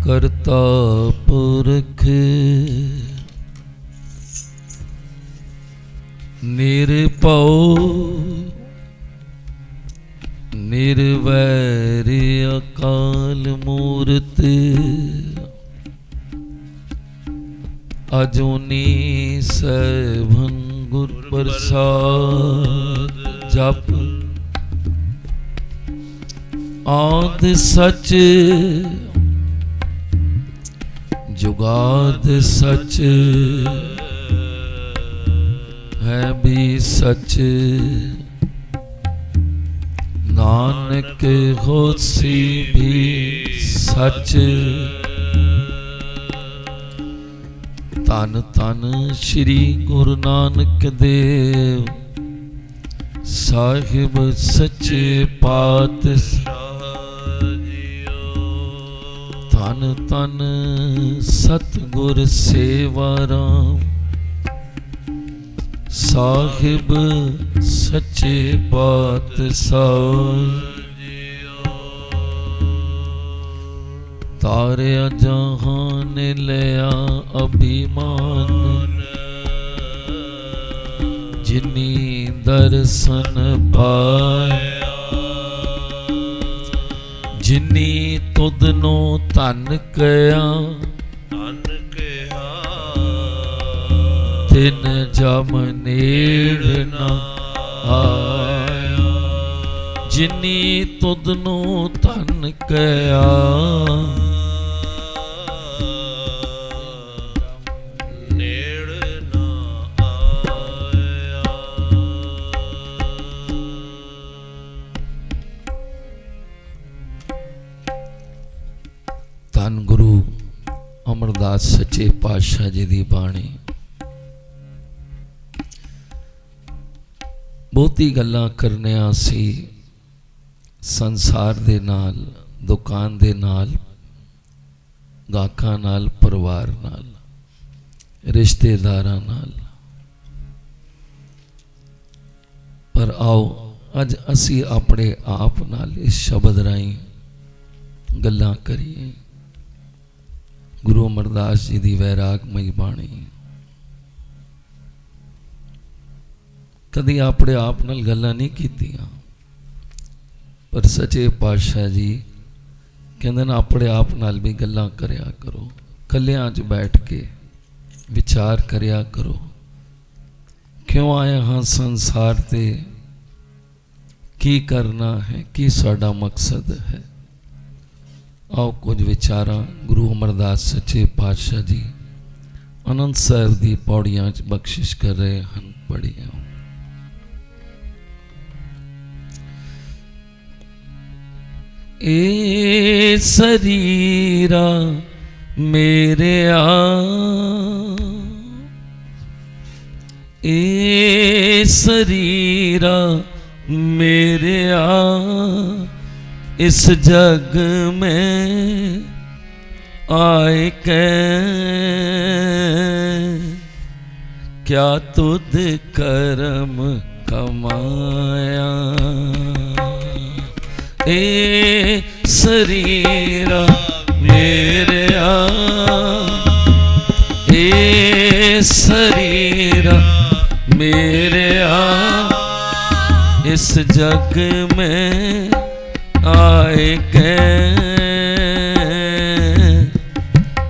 करता पुरख निरभौ निर्वैर अकाल मूरत अजूनी सैभन गुर प्रसाद जप आद सच जुगाद सच है भी सच नानक होसी भी सच तन तन श्री गुरु नानक देव साहिब सच्चे पातशाह तन तन सतगुर सेवा राम साहिब सच्चे पातशाह तारिया जहान लिया अभिमान जिनी दर्शन पाया जिनी तुदनो धन कया तिन जम नेड़ न आया जिनी तुदनो धन कया धन गुरु अमरदास सच्चे पातशाह जी दी बाणी बहुती गल्लां करने सी संसार दे नाल दुकान दे नाल गाहकां नाल परिवार नाल रिश्तेदारां नाल पर आओ अज असी अपने आप नाल इस शब्द राही गल्लां करिए गुरु अमरदास जी दी वैरागमई बाणी कदी अपने आप नाल गल्लां नहीं कीतियां पर सच्चे पातशाह जी कहंदे ने अपने आप नाल भी गल्लां करया करो कल्लियां च बैठ के विचार करया करो क्यों आए हाँ संसार ते की करना है की साडा मकसद है आओ कुछ विचारा गुरु अमरदास सच्चे पातशाह जी आनंद साहिब दी पौड़ियां च बख्शिश कर रहे हैं पढ़िया ए शरीरा मेरे ए शरीरा मेरे इस जग में आए कै क्या तुद करम कमाया ए शरीरा मेरे ए शरीरा मेरे इस जग में आए के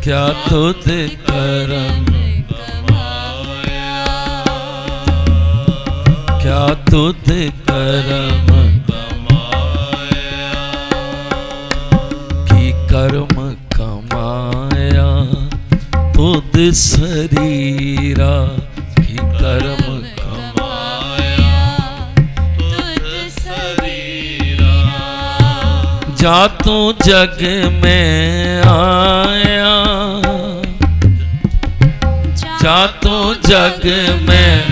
क्या तुद करम कमाया क्या तुद करम कमाया की कर्म कमाया तुद शरीरा की कर्म जा तू जग में आया जा तू जग में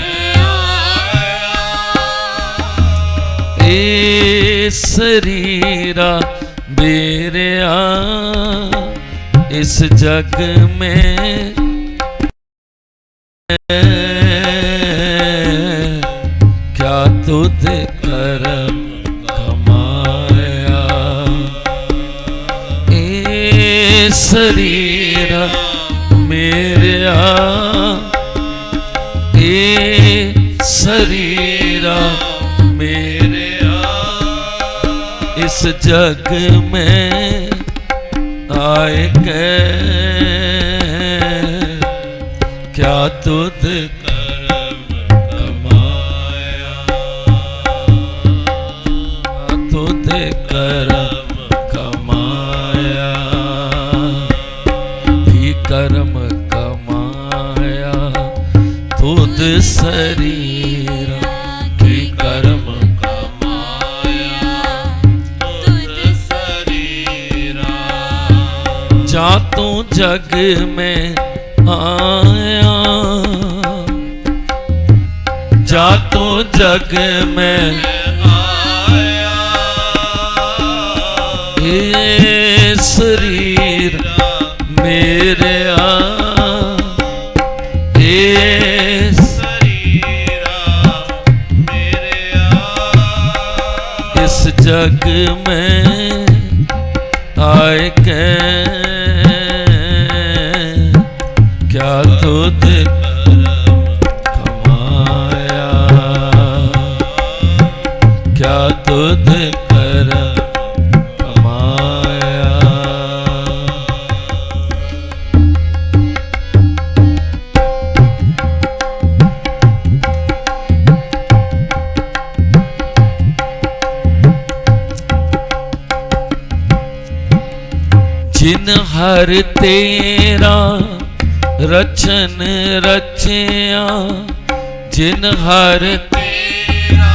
ए शरीरा मेरे इस जग में क्या तुझ करम कमा शरीर मेरा ए शरीर मेरे इस जग में आए के क्या तुद कर्म कमाया, तुद कर्म कमाया, भी कर्म कमाया तुद शरीर की कर्म कमाया तुद शरीर। जा तू जग में आया, जा तू जग में आया, ये शरीर मेरे ये शरीर मेरे इस जग में आए के क्या तुद कमाया, क्या तुद कर्म कमाया। जिन हर तेरा रचन रचिया, जिन हर तेरा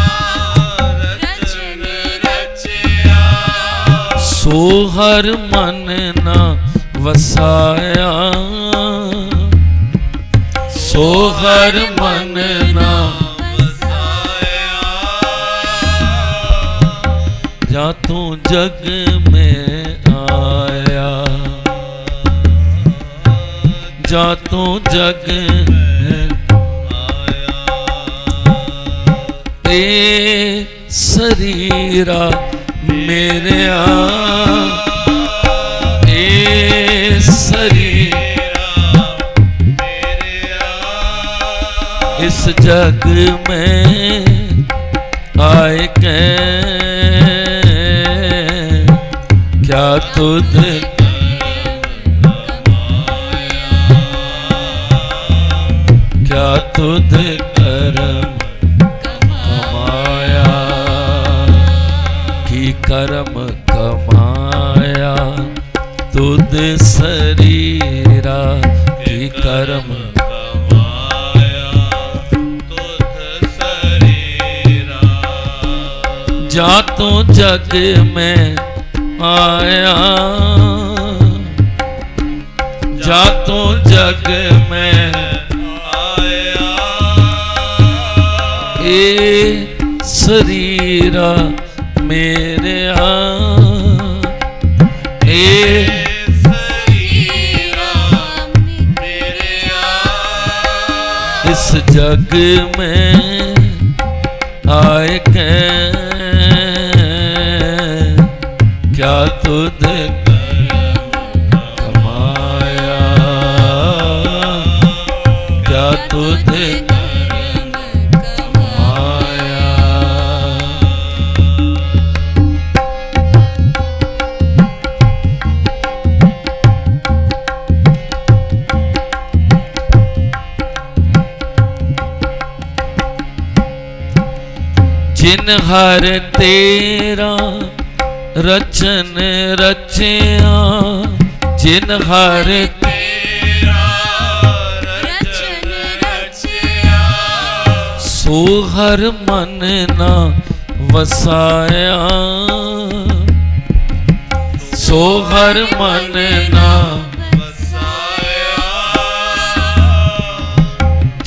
रचन रचिया, सो हर मन न वसाया, सो हर मन न वसाया। जा तू जग में आया, जा तू जग में आया, ए शरीरा मेरे ए शरीरा मेरे इस जग में आए के क्या तुद क्या तुद कर्म कमाया, कि कर्म कमाया तुद शरीरा, कि कर्म कमाया तुद शरीरा। जा तू जग में आया, जा तू जग में ए शरीरा मेरे ए शरीरा मेरे इस जग में आए के क्या तुद कमाया, क्या तुद जिन हर तेरा रचन रचिया, जिन हर तेरा रचन रचिया, सो हर मन ना वसाया, सो हर मन ना वसाया।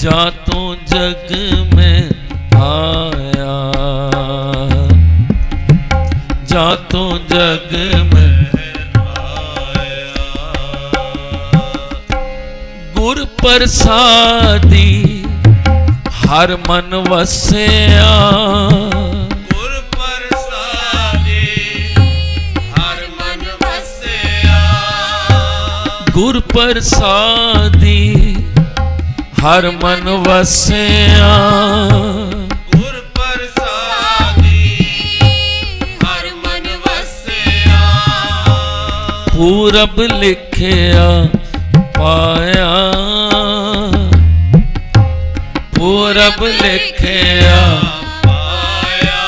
जा तू जग में आया, जा तू जग में आया, गुर प्रसादी हर मन वसया, गुर प्रसादी हर मन वसया। प्रसादी हर मन वसिया, गुर प्रसादी हर मन वसिया, पूरब लिखिया पाया, पूरब लिखिया पाया,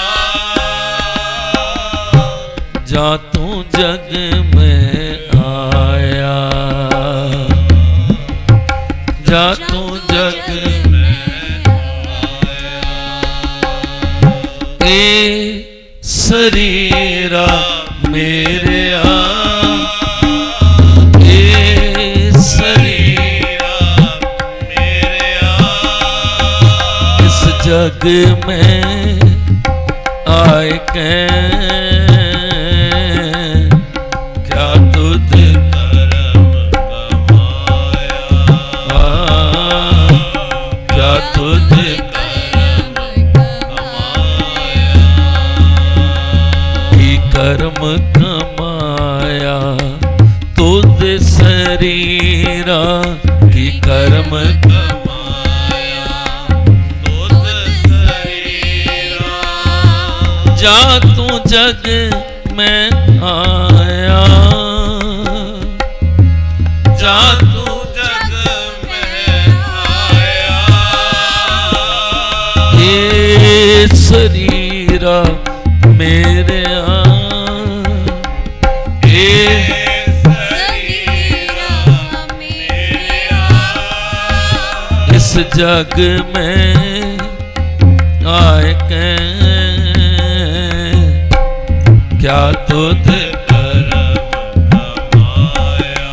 जा तू जग में आया, जा तू जग में ए शरीरा मेरे ए शरीरा मेरे इस जग में आए के क्या तुझ करम कमाया, क्या तुझ करम कमाया, की कर्म कमाया तुझ शरीरा की कर्म कमाया तुझ शरीरा, जा तू जग में आया, जा तू जग में आया, ये शरीरा मेरे इस जग में आए के क्या तुझ करम कमाया,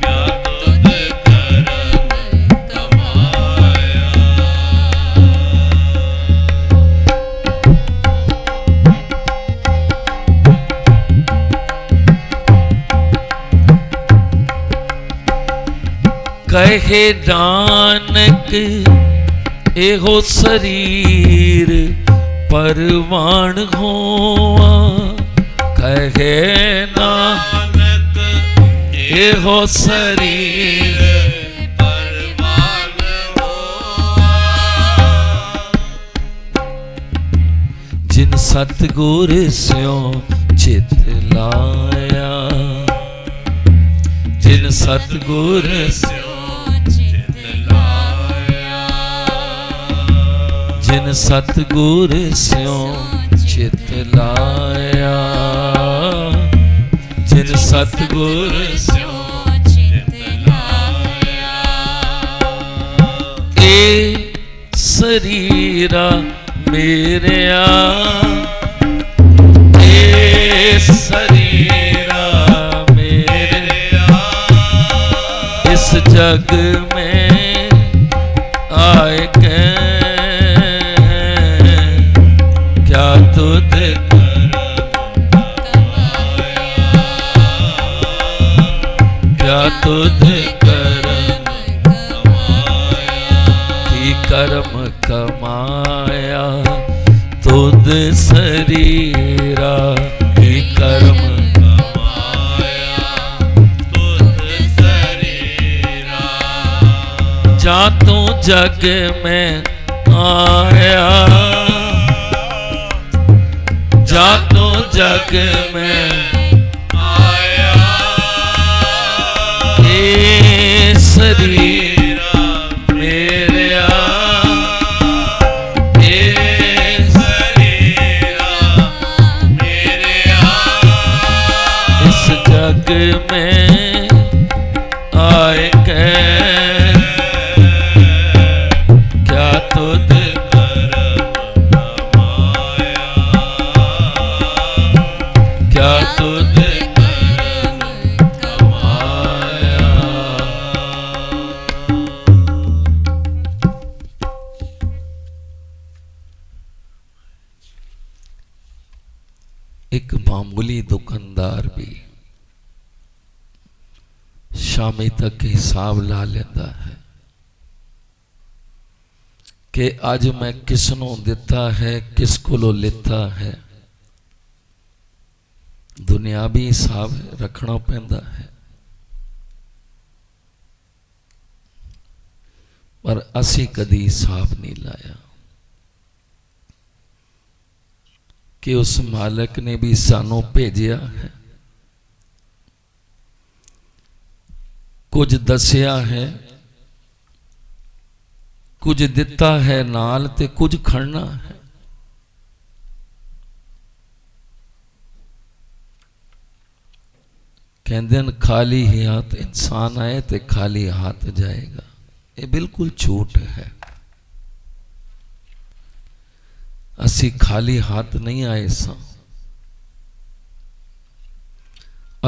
क्या तुझ करम कमाया, कहे नानक एहो शरीर परवान होआ, कहे नानक एहो शरीर परवान होआ, जिन सतगुर स्यों चित लाया, जिन सतगुर जिन सतगुर स्यों चित लाया, जिन सतगुर ए शरीरा मेरे ए शरीरा मेरे इस जग में आए के क्या तुझ क्या तुझ करम की कर्म कमाया तुझ शरीरा की कर्म कमाया तुझ शरीरा, जा तू जग में आया, जा तू जग में आया, ए शरीरा मेरे ए शरीरा मेरे इस जग में आए के क्या तुझ क्या तुझ एक मामूली दुकानदार भी शामी तक हिसाब ला लेता है कि आज मैं किसनों दिता है किस को लेता है। ਦੁਨਿਆਵੀ ਹਿਸਾਬ ਰੱਖਣਾ ਪੈਂਦਾ ਹੈ, ਪਰ ਅਸੀਂ ਕਦੀ ਹਿਸਾਬ ਨਹੀਂ ਲਾਇਆ ਕਿ ਉਸ ਮਾਲਕ ਨੇ ਵੀ ਸਾਨੂੰ ਭੇਜਿਆ ਹੈ, ਕੁਝ ਦੱਸਿਆ ਹੈ, ਕੁਝ ਦਿੱਤਾ ਹੈ ਨਾਲ ਤੇ ਕੁਝ ਖੜਨਾ ਹੈ। ਕਹਿੰਦੇ ਨੇ ਖਾਲੀ ਹੱਥ ਇਨਸਾਨ ਆਏ ਤੇ ਖਾਲੀ ਹੱਥ ਜਾਏਗਾ। ਇਹ ਬਿਲਕੁਲ ਝੂਠ ਹੈ। ਅਸੀਂ ਖਾਲੀ ਹੱਥ ਨਹੀਂ ਆਏ ਸਾਂ।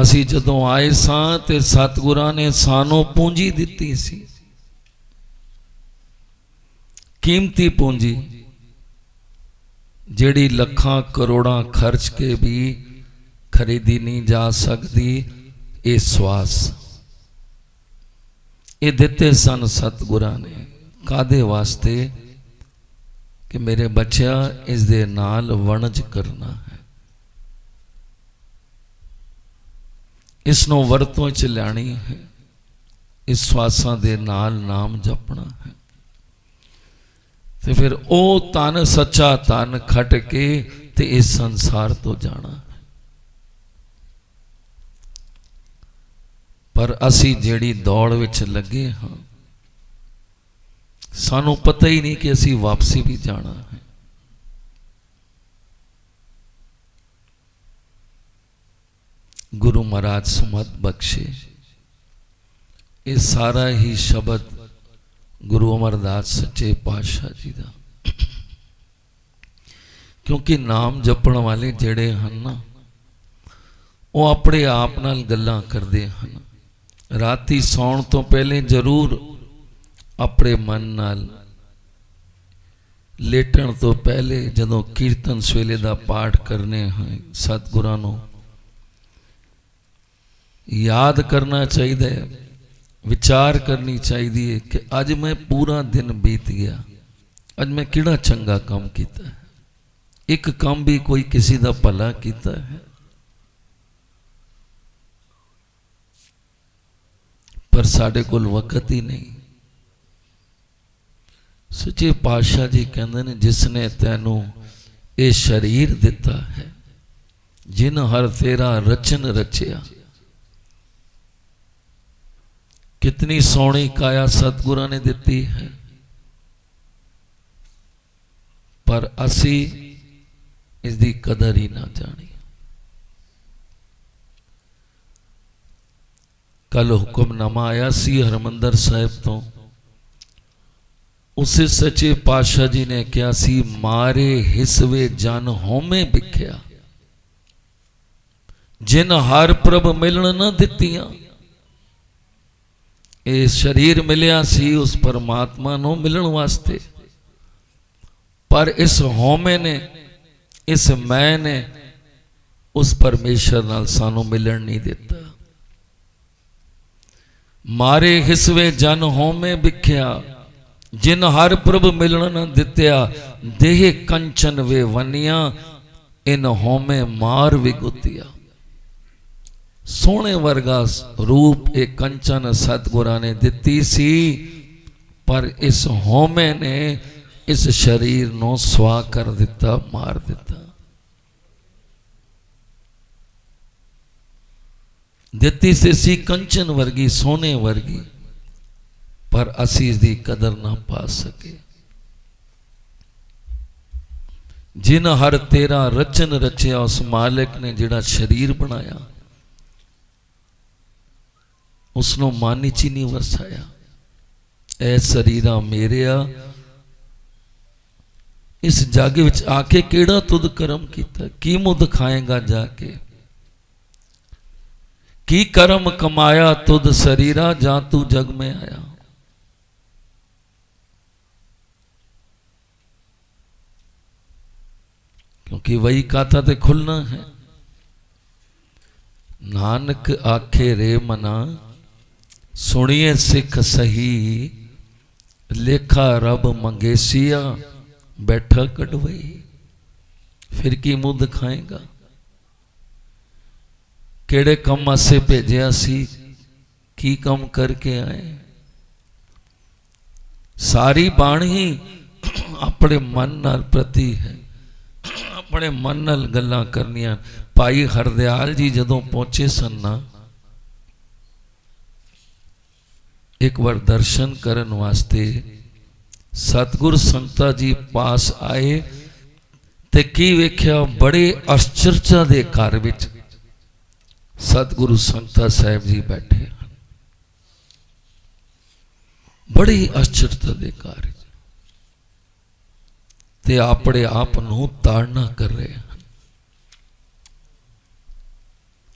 ਅਸੀਂ ਜਦੋਂ ਆਏ ਸਾਂ ਤੇ ਸਤਿਗੁਰਾਂ ਨੇ ਸਾਨੂੰ ਪੂੰਜੀ ਦਿੱਤੀ ਸੀ, ਕੀਮਤੀ ਪੂੰਜੀ, ਜਿਹੜੀ ਲੱਖਾਂ ਕਰੋੜਾਂ ਖਰਚ ਕੇ ਵੀ ਖਰੀਦੀ ਨਹੀਂ ਜਾ ਸਕਦੀ। ਇਹ ਸਵਾਸ ਇਹ ਦਿੱਤੇ ਸਨ ਸਤਿਗੁਰਾਂ ਨੇ। ਕਾਹਦੇ ਵਾਸਤੇ? ਕਿ ਮੇਰੇ ਬੱਚਿਆ ਇਸ ਦੇ ਨਾਲ ਵਣਜ ਕਰਨਾ ਹੈ, ਇਸ ਨੂੰ ਵਰਤੋਂ ਚ ਲੈਣੀ ਹੈ, ਇਸ ਸਵਾਸਾਂ ਦੇ ਨਾਲ ਨਾਮ ਜਪਣਾ ਹੈ। ਤੇ ਫਿਰ ਉਹ ਧਨ, ਸੱਚਾ ਧਨ ਖੱਟ ਕੇ ਤੇ ਇਸ ਸੰਸਾਰ ਤੋਂ ਜਾਣਾ ਹੈ। ਪਰ ਅਸੀਂ ਜਿਹੜੀ ਦੌੜ ਵਿੱਚ ਲੱਗੇ ਹਾਂ, ਸਾਨੂੰ ਪਤਾ ਹੀ ਨਹੀਂ ਕਿ ਅਸੀਂ ਵਾਪਸੀ ਵੀ ਜਾਣਾ ਹੈ। ਗੁਰੂ ਮਹਾਰਾਜ ਸਮਤ ਬਖਸ਼ੇ। ਇਹ ਸਾਰਾ ਹੀ ਸ਼ਬਦ ਗੁਰੂ ਅਮਰਦਾਸ ਸੱਚੇ ਪਾਤਸ਼ਾਹ ਜੀ ਦਾ। ਕਿਉਂਕਿ ਨਾਮ ਜਪਣ ਵਾਲੇ ਜਿਹੜੇ ਹਨ ਨਾ, ਉਹ ਆਪਣੇ ਆਪ ਨਾਲ ਗੱਲਾਂ ਕਰਦੇ ਹਨ। ਰਾਤੀ ਸੌਣ ਤੋਂ ਪਹਿਲੇ ਜ਼ਰੂਰ ਆਪਣੇ ਮਨ ਨਾਲ, ਲੇਟਣ ਤੋਂ ਪਹਿਲੇ ਜਦੋਂ ਕੀਰਤਨ ਸਵੇਲੇ ਦਾ ਪਾਠ ਕਰਨੇ ਹੈ, ਸਤਿਗੁਰਾਂ ਨੂੰ ਯਾਦ ਕਰਨਾ ਚਾਹੀਦਾ ਹੈ, ਵਿਚਾਰ ਕਰਨੀ ਚਾਹੀਦੀ ਹੈ ਕਿ ਅੱਜ ਮੈਂ ਪੂਰਾ ਦਿਨ ਬੀਤ ਗਿਆ, ਅੱਜ ਮੈਂ ਕਿਹੜਾ ਚੰਗਾ ਕੰਮ ਕੀਤਾ ਹੈ। ਇੱਕ ਕੰਮ ਵੀ ਕੋਈ ਕਿਸੇ ਦਾ ਭਲਾ ਕੀਤਾ ਹੈ? ਪਰ ਸਾਡੇ ਕੋਲ ਵਕਤ ਹੀ ਨਹੀਂ। ਸੱਚੇ ਪਾਤਸ਼ਾਹ ਜੀ ਕਹਿੰਦੇ ਨੇ, ਜਿਸ ਨੇ ਤੈਨੂੰ ਇਹ ਸਰੀਰ ਦਿੱਤਾ ਹੈ, ਜਿਨ ਹਰ ਤੇਰਾ ਰਚਨ ਰਚਿਆ। ਕਿਤਨੀ ਸੋਹਣੀ ਕਾਇਆ ਸਤਿਗੁਰਾਂ ਨੇ ਦਿੱਤੀ ਹੈ, ਪਰ ਅਸੀਂ ਇਸ ਦੀ ਕਦਰ ਹੀ ਨਾ ਜਾਣੀ। ਕੱਲ ਹੁਕਮਨਾਮਾ ਆਇਆ ਸੀ ਹਰਿਮੰਦਰ ਸਾਹਿਬ ਤੋਂ। ਉਸੇ ਸੱਚੇ ਪਾਤਸ਼ਾਹ ਜੀ ਨੇ ਕਿਹਾ ਸੀ, ਮਾਰੇ ਹਿਸਵੇ ਜਨ ਹੋਮੇ ਵਿਖਿਆ, ਜਿਨ ਹਰ ਪ੍ਰਭ ਮਿਲਣ ਨਾ ਦਿੱਤੀਆਂ। ਇਹ ਸਰੀਰ ਮਿਲਿਆ ਸੀ ਉਸ ਪਰਮਾਤਮਾ ਨੂੰ ਮਿਲਣ ਵਾਸਤੇ, ਪਰ ਇਸ ਹਉਮੈ ਨੇ, ਇਸ ਮੈਂ ਨੇ ਉਸ ਪਰਮੇਸ਼ਰ ਨਾਲ ਸਾਨੂੰ ਮਿਲਣ ਨਹੀਂ ਦਿੱਤਾ। ਮਾਰੇ ਹਿਸਵੇ ਜਨ ਹਉਮੈ ਵਿਖਿਆ, ਜਿਨ ਹਰ ਪ੍ਰਭ ਮਿਲਣ ਨਾ ਦਿੱਤਿਆ। ਦੇਹ ਕੰਚਨ ਵੇ ਵੰਨੀਆਂ, ਇਨ ਹਉਮੈ ਮਾਰ ਵਿਗੁਤਿਆ। ਸੋਹਣੇ ਵਰਗਾ ਰੂਪ ਇਹ ਕੰਚਨ ਸਤਿਗੁਰਾਂ ਨੇ ਦਿੱਤੀ ਸੀ, ਪਰ ਇਸ ਹਉਮੈ ਨੇ ਇਸ ਸਰੀਰ ਨੂੰ ਸਵਾ ਕਰ ਦਿੱਤਾ, ਮਾਰ ਦਿੱਤਾ। ਦਿੱਤੀ ਸੀ ਕੰਚਨ ਵਰਗੀ, ਸੋਨੇ ਵਰਗੀ, ਪਰ ਅਸੀਂ ਇਸ ਦੀ ਕਦਰ ਨਾ ਪਾ ਸਕੇ। ਜਿਨ ਹਰ ਤੇਰਾ ਰਚਨ ਰਚਿਆ, ਉਸ ਮਾਲਕ ਨੇ ਜਿਹੜਾ ਸਰੀਰ ਬਣਾਇਆ, ਉਸ ਨੂੰ ਮਨ ਵਿੱਚ ਹੀ ਨਹੀਂ ਵਸਾਇਆ। ਐ ਸਰੀਰਾ ਮੇਰਿਆ, ਇਸ ਜੱਗ ਵਿੱਚ ਆ ਕੇ ਕਿਹੜਾ ਤੁਧ ਕਰਮ ਕੀਤਾ, ਕੀ ਮੁੱਧ ਖਾਏਗਾ ਜਾ ਕੇ, ਕੀ ਕਰਮ ਕਮਾਇਆ ਤੁਧ ਸਰੀਰਾ, ਜਾਂ ਤੂੰ ਜਗ में आया। क्योंकि वही खाता ते खुलना है। नानक आखे रे मना, सुनिए सिख सही, लेखा रब मंगेसिया, बैठा कटवई। फिर की मुँह दिखाएगा? ਕਿਹੜੇ ਕੰਮ ਵਾਸਤੇ ਭੇਜਿਆ ਸੀ, ਕੀ ਕੰਮ ਕਰਕੇ ਆਏ। ਸਾਰੀ ਬਾਣੀ ਆਪਣੇ ਮਨ ਨਾਲ ਪ੍ਰਤੀ ਹੈ, ਆਪਣੇ ਮਨ ਨਾਲ ਗੱਲਾਂ ਕਰਨੀਆਂ। ਭਾਈ ਹਰਦਿਆਲ ਜੀ ਜਦੋਂ ਪਹੁੰਚੇ ਸਨ ਨਾ, ਇੱਕ ਵਾਰ ਦਰਸ਼ਨ ਕਰਨ ਵਾਸਤੇ ਸਤਿਗੁਰ ਸੰਗਤਾਂ ਜੀ ਪਾਸ ਆਏ ਤੇ ਕੀ ਵੇਖਿਆ, ਬੜੇ ਅਚਰਜਾਂ ਦੇ ਘਰ ਵਿੱਚ ਸਤਿਗੁਰੂ ਸੰਗਤਾਂ ਸਾਹਿਬ ਜੀ ਬੈਠੇ ਹਨ। ਬੜੀ ਅਚਰਜਤਾ ਦੇ ਘਰ ਤੇ ਆਪਣੇ ਆਪ ਨੂੰ ਤਾੜਨਾ ਕਰ ਰਹੇ ਹਨ।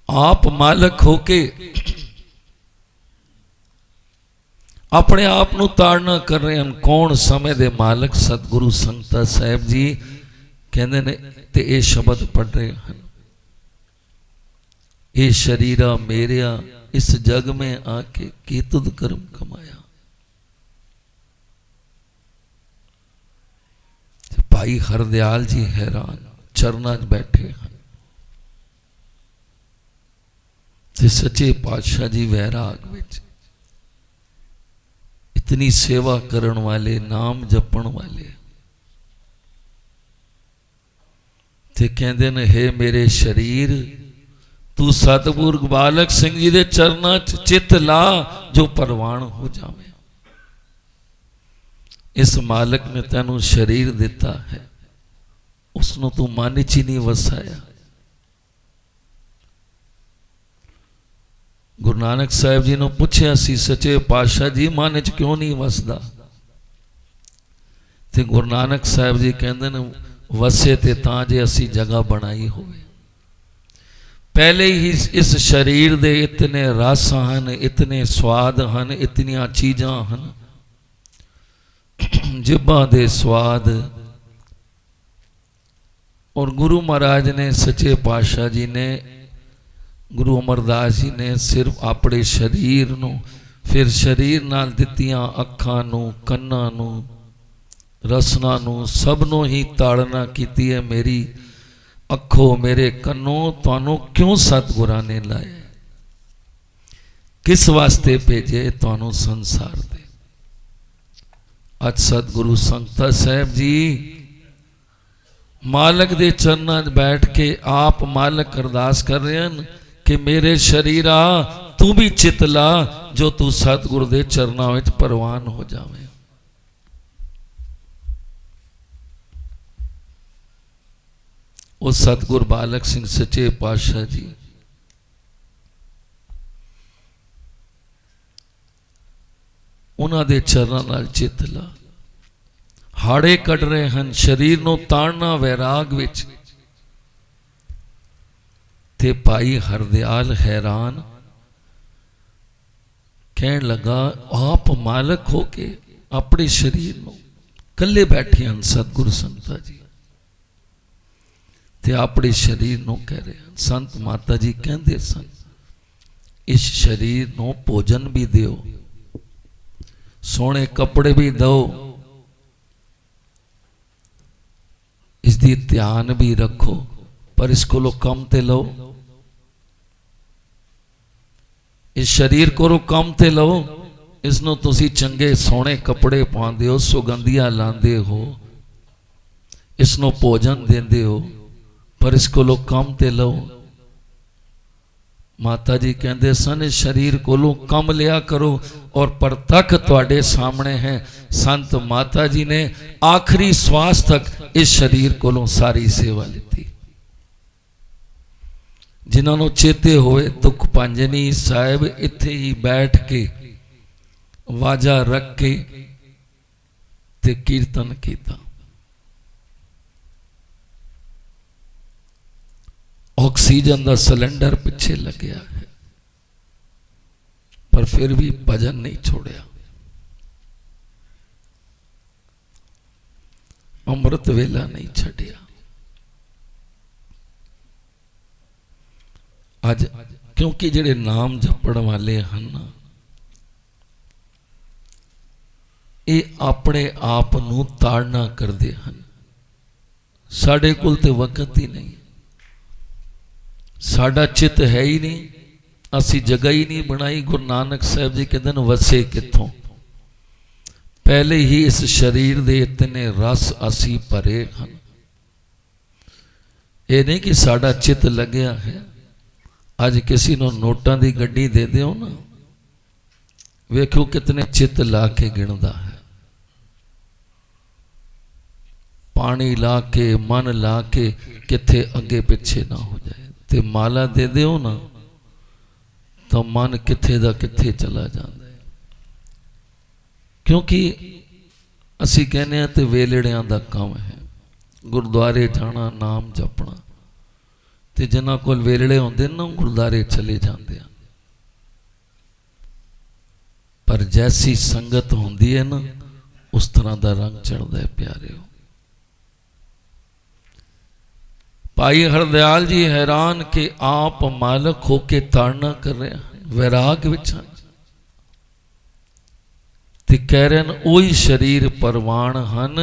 ਆਪ ਮਾਲਕ ਹੋ ਕੇ ਆਪਣੇ ਆਪ ਨੂੰ ਤਾੜਨਾ ਕਰ ਰਹੇ ਹਨ। ਕੌਣ? ਸਮੇਂ ਦੇ ਮਾਲਕ ਸਤਿਗੁਰੂ ਸੰਗਤਾਂ ਸਾਹਿਬ ਜੀ ਕਹਿੰਦੇ ਨੇ ਤੇ ਇਹ ਸ਼ਬਦ ਪੜ੍ਹ ਰਹੇ ਹਨ, ਇਹ ਸ਼ਰੀਰਾ ਮੇਰਿਆ ਇਸ ਜਗ में आके की तुद कर्म कमाया। भाई हरदयाल जी हैरान, चरना च बैठे हैं ते सच्चे पातशाह जी वैराग विच इतनी सेवा करन वाले, नाम जपण वाले ते कहंदे ने, हे मेरे शरीर तू सतगुर बालक सिंह जी दे चरना च चित ला जो परवान हो जावे। इस मालिक ने तैनू शरीर दिता है, उसनों तू मन च ही नहीं वसाया। गुरु नानक साहब जी ने पूछया सी, सच्चे पातशाह जी मन च क्यों नहीं वसदा? ते गुरु नानक साहब जी कहंदे ने, वसे ते तां जे असी जगह बनाई होवे। पहले ही इस शरीर दे इतने रस हैं, इतने स्वाद हैं, इतनियां चीज़ां हैं, जिब्बां दे स्वाद। और गुरु महाराज ने, सच्चे पातशाह जी ने, गुरु अमरदास जी ने सिर्फ अपने शरीर नूं, फिर शरीर नाल दित्तियां अखां नूं, कन्नां नूं, रसना नूं, सबनों ही ताड़ना कीती है। मेरी अखो, मेरे कन्नों, तुहानू क्यों सतगुरां ने लाए, किस वास्ते भेजे तुहानू संसार दे। अज सतगुरु संगतां साहब जी मालक दे चरनां च बैठ के आप मालक अरदास कर रहे हैं कि मेरे शरीरा तू भी चित ला जो तू सतगुरु दे चरनां विच परवान हो जावे। वो सतगुर बालक सिंह सच्चे पातशाह जी उन्हां दे चरनां नाल चित ला, हाड़े कट रहे हैं, शरीर नूं ताड़ना वैराग विच। ते भाई हरदयाल हैरान, कहन लगा, आप मालक हो के अपने शरीर नूं कल्ले बैठे हैं सतगुरु संगतां जी ते अपने शरीर नूं कह रहे हैं। संत माता जी कहंदे सन, इस शरीर नूं भोजन भी दिओ, सोने कपड़े भी दो, इसकी ध्यान भी रखो, पर इसको लो कम ते लो, इस शरीर को कम ते लो, इसनों तुसी चंगे सोने कपड़े पांदे हो, सुगंधियां लांदे हो, इसनों भोजन देंदे हो, पर इसको लो कम ते लो। माता जी कहते सन, इस शरीर को लो कम लिया करो, और परतख तुहाडे सामने है। संत माता जी ने आखिरी श्वास तक इस शरीर को लो सारी सेवा लीती। जिन्होंने चेते होए दुख पंजनी साहिब इत्थे ही बैठ के वाजा रख के ते कीर्तन कीता। ऑक्सीजन का सिलेंडर पिछे लग्या है, पर फिर भी भजन नहीं छोड़िया। अमृत वेला नहीं छड़िया। अज क्योंकि जेड़े नाम जपण वाले हैं ना, ये अपने आप नूं ताड़ना करते हैं। साडे कोल ते वक्त ही नहीं। साडा चित है ही नहीं, असी जगह ही नहीं बनाई। गुरु नानक साहब जी कहते हैं वसे किथों, पहले ही इस शरीर दे इतने रस असी भरे हैं। ये नहीं कि साडा चित लग्या है। अज किसी को नोटां दी गड्डी दे दो ना, वेखो कितने चित ला के गिनदा है। पानी ला के मन ला के किथे अगे पिछे ना हो जाए। ते माला दे दो ना तो मन किथे दा किथे चला जाता है। क्योंकि असी कहने हैं तो वेलड़ियां दा काम है, गुरुद्वारे जाना नाम जपना। तो जिन्हां कोल वेलड़े होंदे ना गुरुद्वारे चले जाते हैं। पर जैसी संगत होंदी है ना उस तरह का रंग चढ़ता है प्यारे। भाई हरदयाल जी हैरान के आप मालक होके ताड़ना कर रहे हैं, वैराग विच ते कह रहे हैं ओही शरीर परवान हन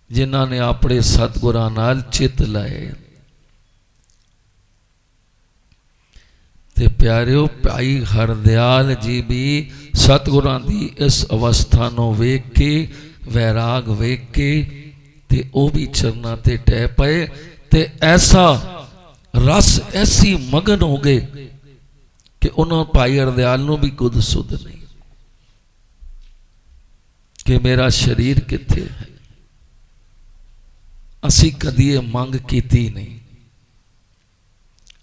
जिन्हां ने अपने सतगुरां नाल चित लाए। ते प्यारिओ भाई हरदयाल जी भी सतगुरां दी इस अवस्था नूं वेख के वैराग वेख के ते ओ भी चरना ते टह पए। ते ऐसा रस ऐसी मगन हो गए कि उन्होंने भाई हरदयाल नूं भी खुद सुध नहीं कि मेरा शरीर किथे है। असी कदी ये मंग कीती नहीं,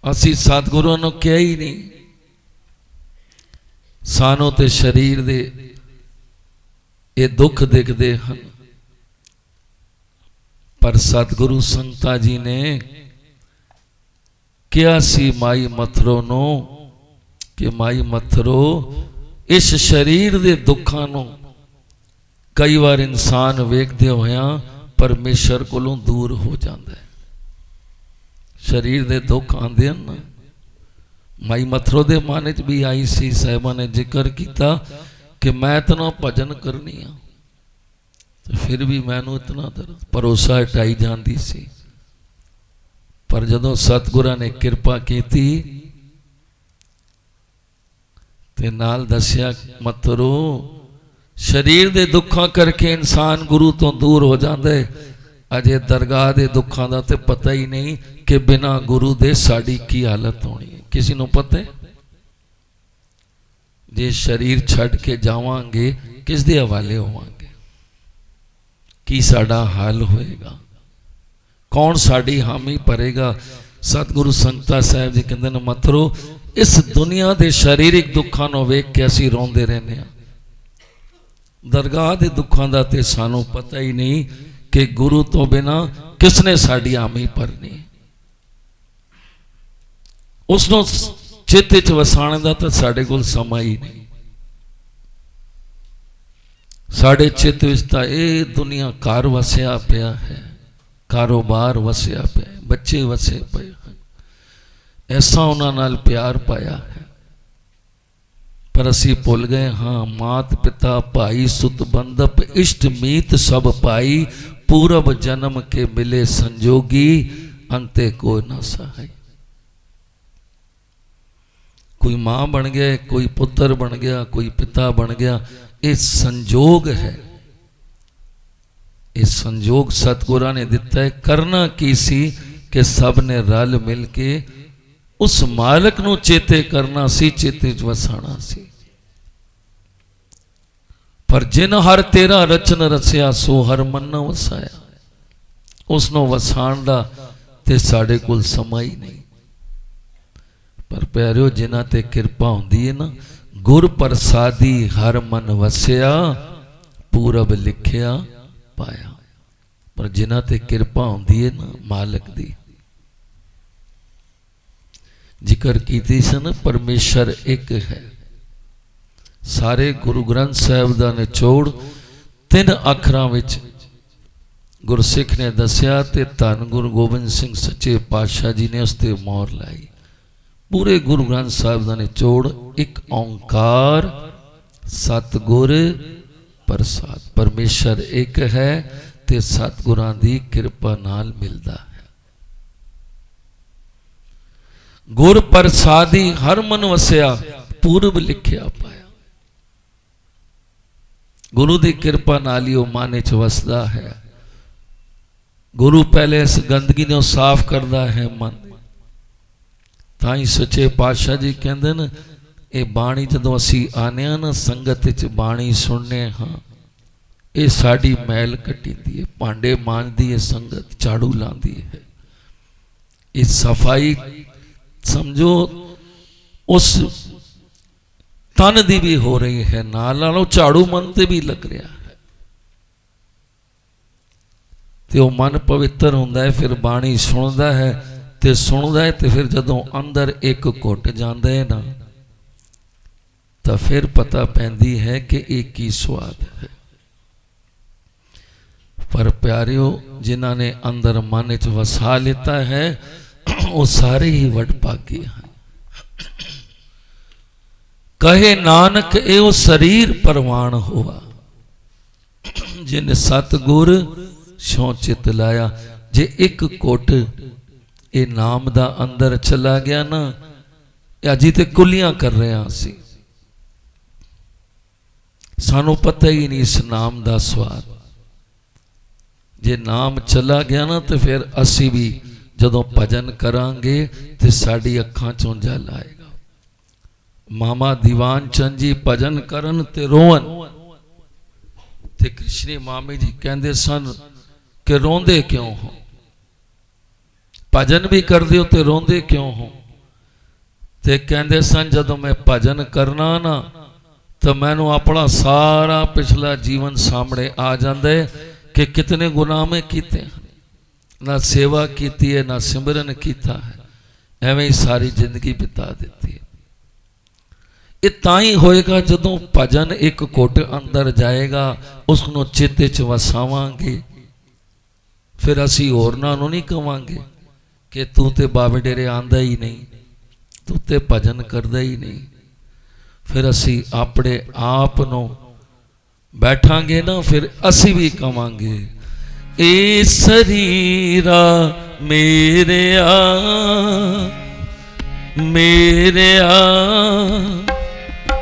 असी सतगुरुओं ने कहा ही नहीं। सानों ते शरीर दे ये दुख दिखते हैं। पर सतगुरु संगता जी ने क्या सी माई मथरो नो कि माई मथरो इस शरीर दे दुखों नो कई बार इंसान वेखदे होया परमेश्वर कोलों दूर हो जाता है। शरीर दे दुख आंदे हैं ना। माई मथरो दे मन च भी आई सी, साहिबा ने जिक्र किया कि मैं इतना भजन करनी हाँ तो फिर भी मैनू इतना दर्द, भरोसा हटाई जाती सी। पर जदों सतगुरां ने कृपा की ते नाल दस्या मथरो शरीर दे दुखों करके इंसान गुरु तो दूर हो जाता है। अजे दरगाह दे दुखों का तो पता ही नहीं कि बिना गुरु दे साड़ी की हालत होनी है। किसी को पता है जे शरीर छड़ के जावांगे किस दे हवाले होवांगे, की साडा हाल होएगा, कौन साड़ी हामी भरेगा। सतगुरु संगता साहब जी कहते हैं मथरो इस दुनिया के शारीरिक दुखों को वेख के असी रोंदे रहने, दरगाह के दुखों का तो सानू पता ही नहीं कि गुरु तो बिना किसने साड़ी हामी भरनी। उसनों चित्त च वसाने का तो साढ़े कोल समा ही नहीं। साढ़े चित्त विच तां ये दुनिया घर वसिया पिया है, कारोबार वसिया पिया है, बच्चे वसे पे हैं, ऐसा उन्हां नाल प्यार पाया है। पर असी भुल गए हाँ मात पिता भाई सुत बंधप इष्ट मीत सब पाई, पूरब जन्म के मिले संजोगी अंते को न सहाय। कोई मां बन गया, कोई पुत्र बन गया, कोई पिता बन गया, ये संजोग है। ये संजोग सतगुरां ने दिता है। करना की सी कि सब ने रल मिल के उस मालक नूं चेते करना सी, चेते च वसाना सी। पर जिन हर तेरा रचन रचिया सो हर मन न वसाया, उसनों वसाण दा ते साडे कोल समा ही नहीं। पर प्यारिओ जिन्हां ते कृपा हुंदी है ना, गुर प्रसादी हर मन वसिया पूरब लिखिया पाया। पर जिन्हां ते कृपा हुंदी है ना मालक दी, जिक्र कीती सन परमेश्वर एक है। सारे गुरु ग्रंथ साहिब दा निचोड़ 3 अखरां विच गुरसिख ने दसिया ते धन गुरु गोबिंद सिंह सच्चे पातशाह जी ने उस ते मोहर लाई। पूरे गुरु ग्रंथ साहिब का निचोड़ एक ओंकार सतगुर प्रसाद। परमेश्वर एक है ते सतगुरां दी कृपा नाल मिलदा है। गुर प्रसादी हर मन वसिया पूर्व लिखिया पाया। गुरु की कृपा नाल ही मन च वसदा है। गुरु पहले इस गंदगी ने साफ करता है मन। ताई सच्चे पातशाह जी कहते न ये बाणी जदों असी आने ना संगत च बाणी सुनने हाँ ये साड़ी मैल कटींदी है, भांडे मांजदी है संगत, झाड़ू लांदी है। ये सफाई समझो उस तन दी भी हो रही है, नाल झाड़ू मन ते भी लग रहा है। तो मन पवित्र होंदा है, फिर बाणी सुनदा है ते सुनदा है ते फिर जदों अंदर एक घुट जांदा है ना तो फिर पता पैंदी है कि एक ही स्वाद है। पर प्यारियों जिन्हों ने अंदर मन च वसा लेता है वो सारे ही वडभागी हैं। कहे नानक एओ शरीर परवान हुआ, जिन सतगुर स्यों चित लाया। जे एक घुट ये नाम दा अंदर चला गया ना, अजी ते कुलियां कर रहे हैं असी, सानू पता ही नहीं इस नाम दा स्वाद। जे नाम चला गया ना तो फिर असी भी जदों भजन करांगे तो साड़ी अखां चों जल आएगा। मामा दीवान चंद जी भजन करन ते रोवन ते कृष्णी मामी जी कहंदे सन कि रोंदे क्यों हो, भजन भी करदे हो ते रोंदे क्यों हो। ते कहंदे सन जदों मैं भजन करना ना तो मैनू अपना सारा पिछला जीवन सामने आ जाता है कि कितने गुनाह में कीते हैं, ना सेवा कीती है ना सिमरन कीता है, एवं ही सारी जिंदगी बिता देती है। ये ताई होएगा जदों भजन एक घुट अंदर जाएगा, उसको चित्त च वसावांगे, फिर असी होरनां नूं नहीं कहांगे कि तू ते बाबे डेरे आंदा ही नहीं, तू ते भजन करदा ही नहीं। फिर असी अपने आप नूं बैठांगे ना, फिर असी भी कहांगे ए शरीरा मेरे आ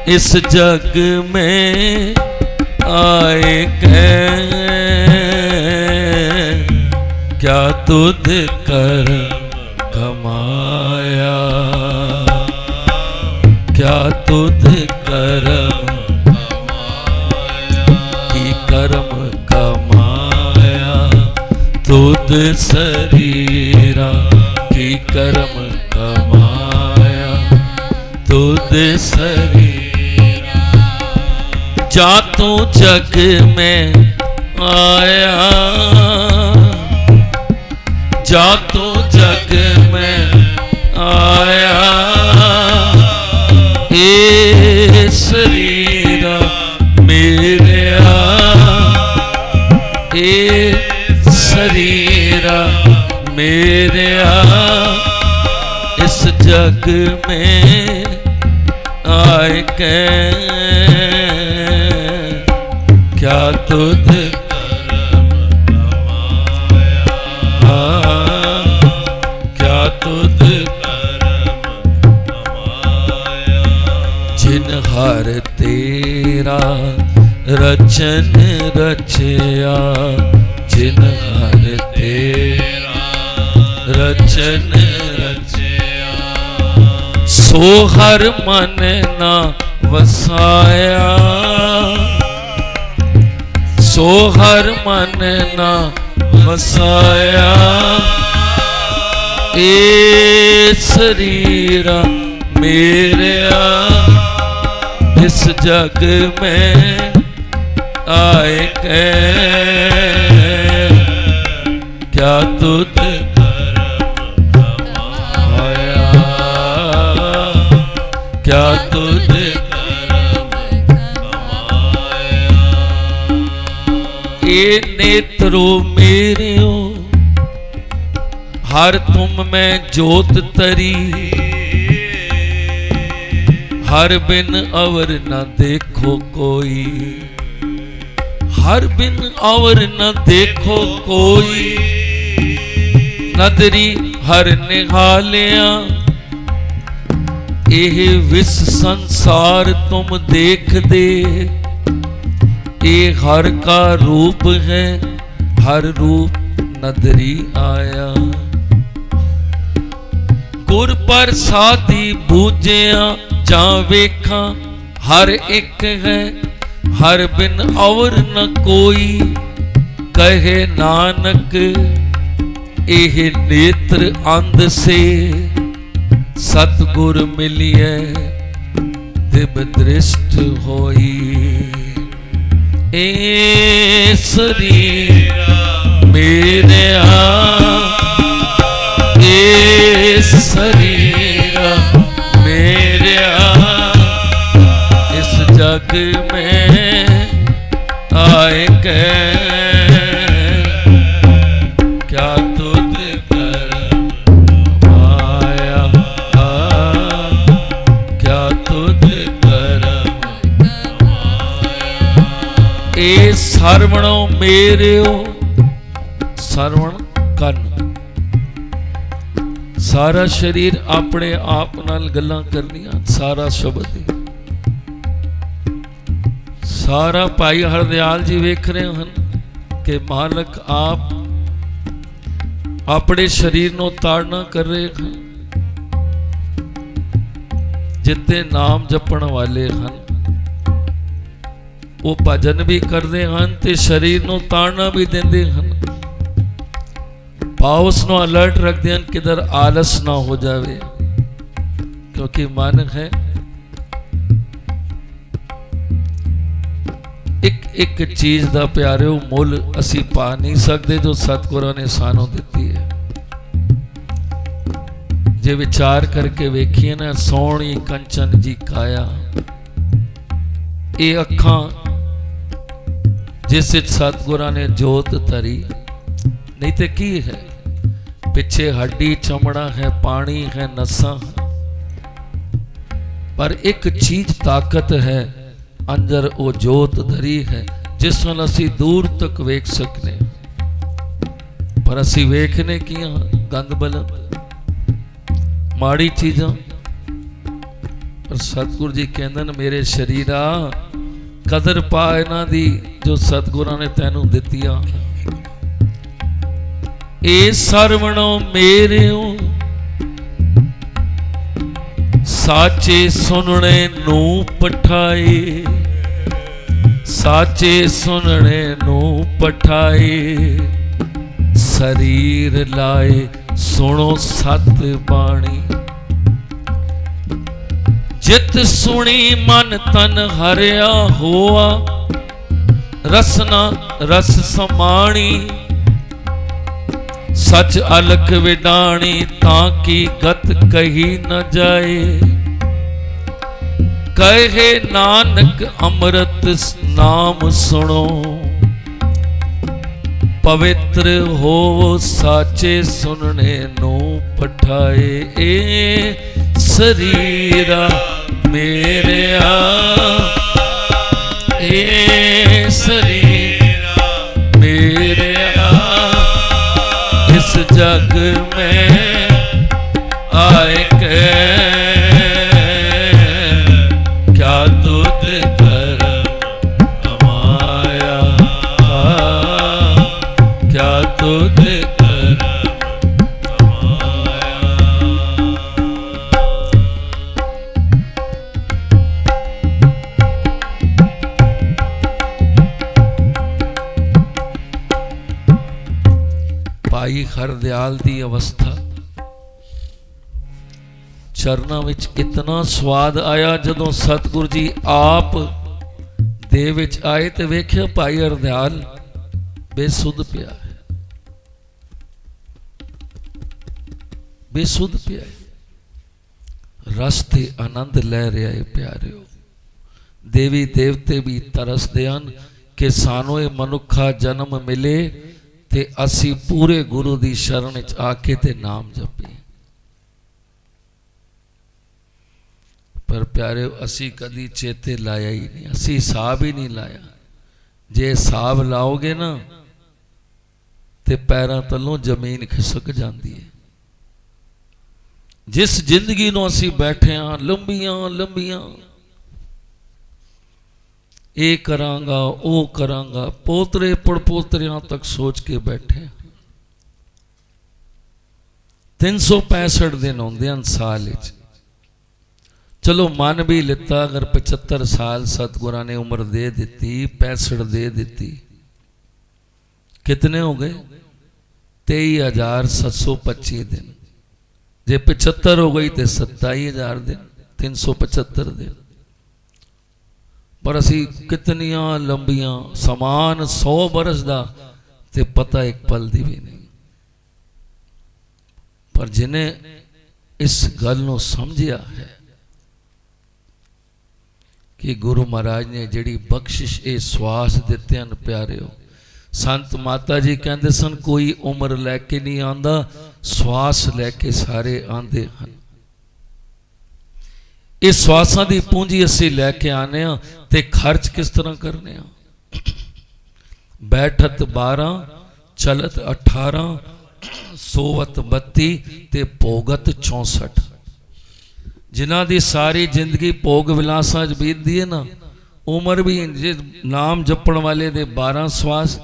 इस जग में आए कै क्या तुध कर कमाया, क्या तुध करम की कर्म कमाया, तुध शरीरा की कर्म कमाया, तुध शरीरा जा तू जग में आया, जा तू जग में आया, ए शरीरा मेरे ए शरीरा मेरे इस जग में आए कै क्या तुध क्या तुध जिन हर तेरा रचन रचया, जिन हर तेरा रचन रचया, सो हर मन ना वसाया, सो हर मन ना वसाया, ए शरीरा मेरे इस जग में आए कै क्या तुध कमाया, क्या तुध ये नेत्रो मेरे हो हर तुम में जोत तरी, हर बिन अवर न देखो कोई, हर बिन अवर न देखो कोई, नदरी हर निहालिया ਇਹ ਵਿਸ ਸੰਸਾਰ ਤੁਮ ਦੇਖਦੇ, ਇਹ ਹਰ का रूप है, हर रूप नदरी आया। गुर प्रसादी बूझिया जा वेखा, हर एक है हर बिन और न कोई। कहे नानक एह नेत्र अंध से, सतगुर मिलिए दिव दृष्ट होई। ए शरीर मेरे ए शरीर मेरे इस जग में आए के क्या तुझ कर्म माया, क्या तुझ कर्म ए सरवणो मेरे हो। सरवण ਕੰਨ, ਸਾਰਾ ਸ਼ਰੀਰ ਆਪਣੇ ਆਪ ਨਾਲ ਗੱਲਾਂ ਕਰਨੀਆਂ, ਸਾਰਾ ਸ਼ਬਦ ਹੀ। ਸਾਰਾ ਭਾਈ ਹਰਦਿਆਲ ਜੀ ਵੇਖ ਰਹੇ ਹਨ ਕਿ ਮਾਲਕ ਆਪ ਆਪਣੇ ਸ਼ਰੀਰ ਨੂੰ ਤਾੜਨਾ ਕਰ ਰਹੇ ਹਨ। ਜਿੱਤੇ ਨਾਮ ਜਪਣ ਵਾਲੇ ਹਨ ਉਹ ਭਜਨ ਵੀ ਕਰਦੇ ਹਨ ਤੇ ਸ਼ਰੀਰ ਨੂੰ ਤਾੜਨਾ ਵੀ ਦਿੰਦੇ ਹਨ। पाउस नो अलर्ट रखते हैं किधर आलस ना हो जावे, क्योंकि मन है एक चीज दा प्यारे मुल असी पा नहीं सकते जो सतगुरां ने सानू दिती है। जे विचार करके वेखिए ना, सोहनी कंचन जी काया, ये अखां जिस सतगुरां ने जोत धरी, नहीं तो की है पिछे हड्डी चमड़ा है, पानी है, नसां, पर एक चीज ताकत है अंदर वो जोत धरी है जिस नाल असी दूर तक वेख सकने, पर असी वेखने की गंद बलंद माड़ी चीज़ां। पर सतगुरु जी कहंदे ने मेरे शरीरा कदर पा इन्हां दी जो सतगुरां ने तैनूं दित्तियां। ए सरवणो मेरेओ साचे सुनने नू पठाए, साचे सुनने नू पठाए। शरीर लाए सुनो सत बाणी, जित सुनी मन तन हरिया होआ। रसना रस समाणी, सच अलख विडाणी, ताकि गत कही न जाए। कहे नानक अमृत नाम सुनो, पवित्र हो साचे सुनने नो पठाए। ए शरीरा मेरे ए शरीरा मेरे इस जग में आए के क्या तुझ कर्म माया, क्या तुझ कर्म माया। भाई हरदयाल दी अवस्था चरना विच इतना स्वाद आया जदों सतगुरु जी आप दे विच आए ते वेख्या भाई हरदयाल बेसुध पिया है, बेसुध पिया है, रस ते आनंद लै रहा है। प्यारिओ देवी देवते भी तरसदे हन कि सानू ये मनुखा जन्म मिले ते असी पूरे गुरु दी शरण च आके ते नाम जपीए। पर प्यारे असी कदी चेते लाया ही नहीं, असी हिसाब ही नहीं लाया। जे हिसाब लाओगे ना ते पैरों तलों जमीन खिसक जाती है। जिस जिंदगी ਨੂੰ ਅਸੀਂ ਬੈਠੇ ਹਾਂ ਲੰਬੀਆਂ ਲੰਬੀਆਂ ਇਹ ਕਰਾਂਗਾ ਉਹ ਕਰਾਂਗਾ ਪੋਤਰੇ ਪੜਪੋਤਰਿਆਂ ਤੱਕ ਸੋਚ ਕੇ ਬੈਠੇ 365 ਦਿਨ ਹੁੰਦੇ ਹਨ ਸਾਲ ਵਿੱਚ ਚਲੋ ਮੰਨ ਵੀ ਲਿੱਤਾ ਅਗਰ 75 ਸਾਲ ਸਤਿਗੁਰਾਂ ਨੇ ਉਮਰ ਦੇ ਦਿੱਤੀ 65 ਦੇ ਦਿੱਤੀ कितने हो गए 23,725 दिन जे 75 हो गई तो 27,000 दिन 375 दिन पर असी कितनियां लंबियां समान 100 बरस का ते पता एक पल दी भी नहीं पर जिन्हें इस गल नूं समझिया है कि गुरु महाराज ने जिहड़ी बख्शिश ये श्वास दिते हैं प्यारे हो संत माता जी कहते सन कोई उम्र लैके नहीं आंदा श्वास लैके सारे आंदे हैं इस श्वासां दी पूंजी असी लैके आने ते खर्च किस तरह करने बैठत 12 चलत 18 सोवत 32 ते भोगत 64 जिन्हां दी सारी जिंदगी भोग विलासां च बीतदी है ना उम्र भी जे नाम जपण वाले दे 12 श्वास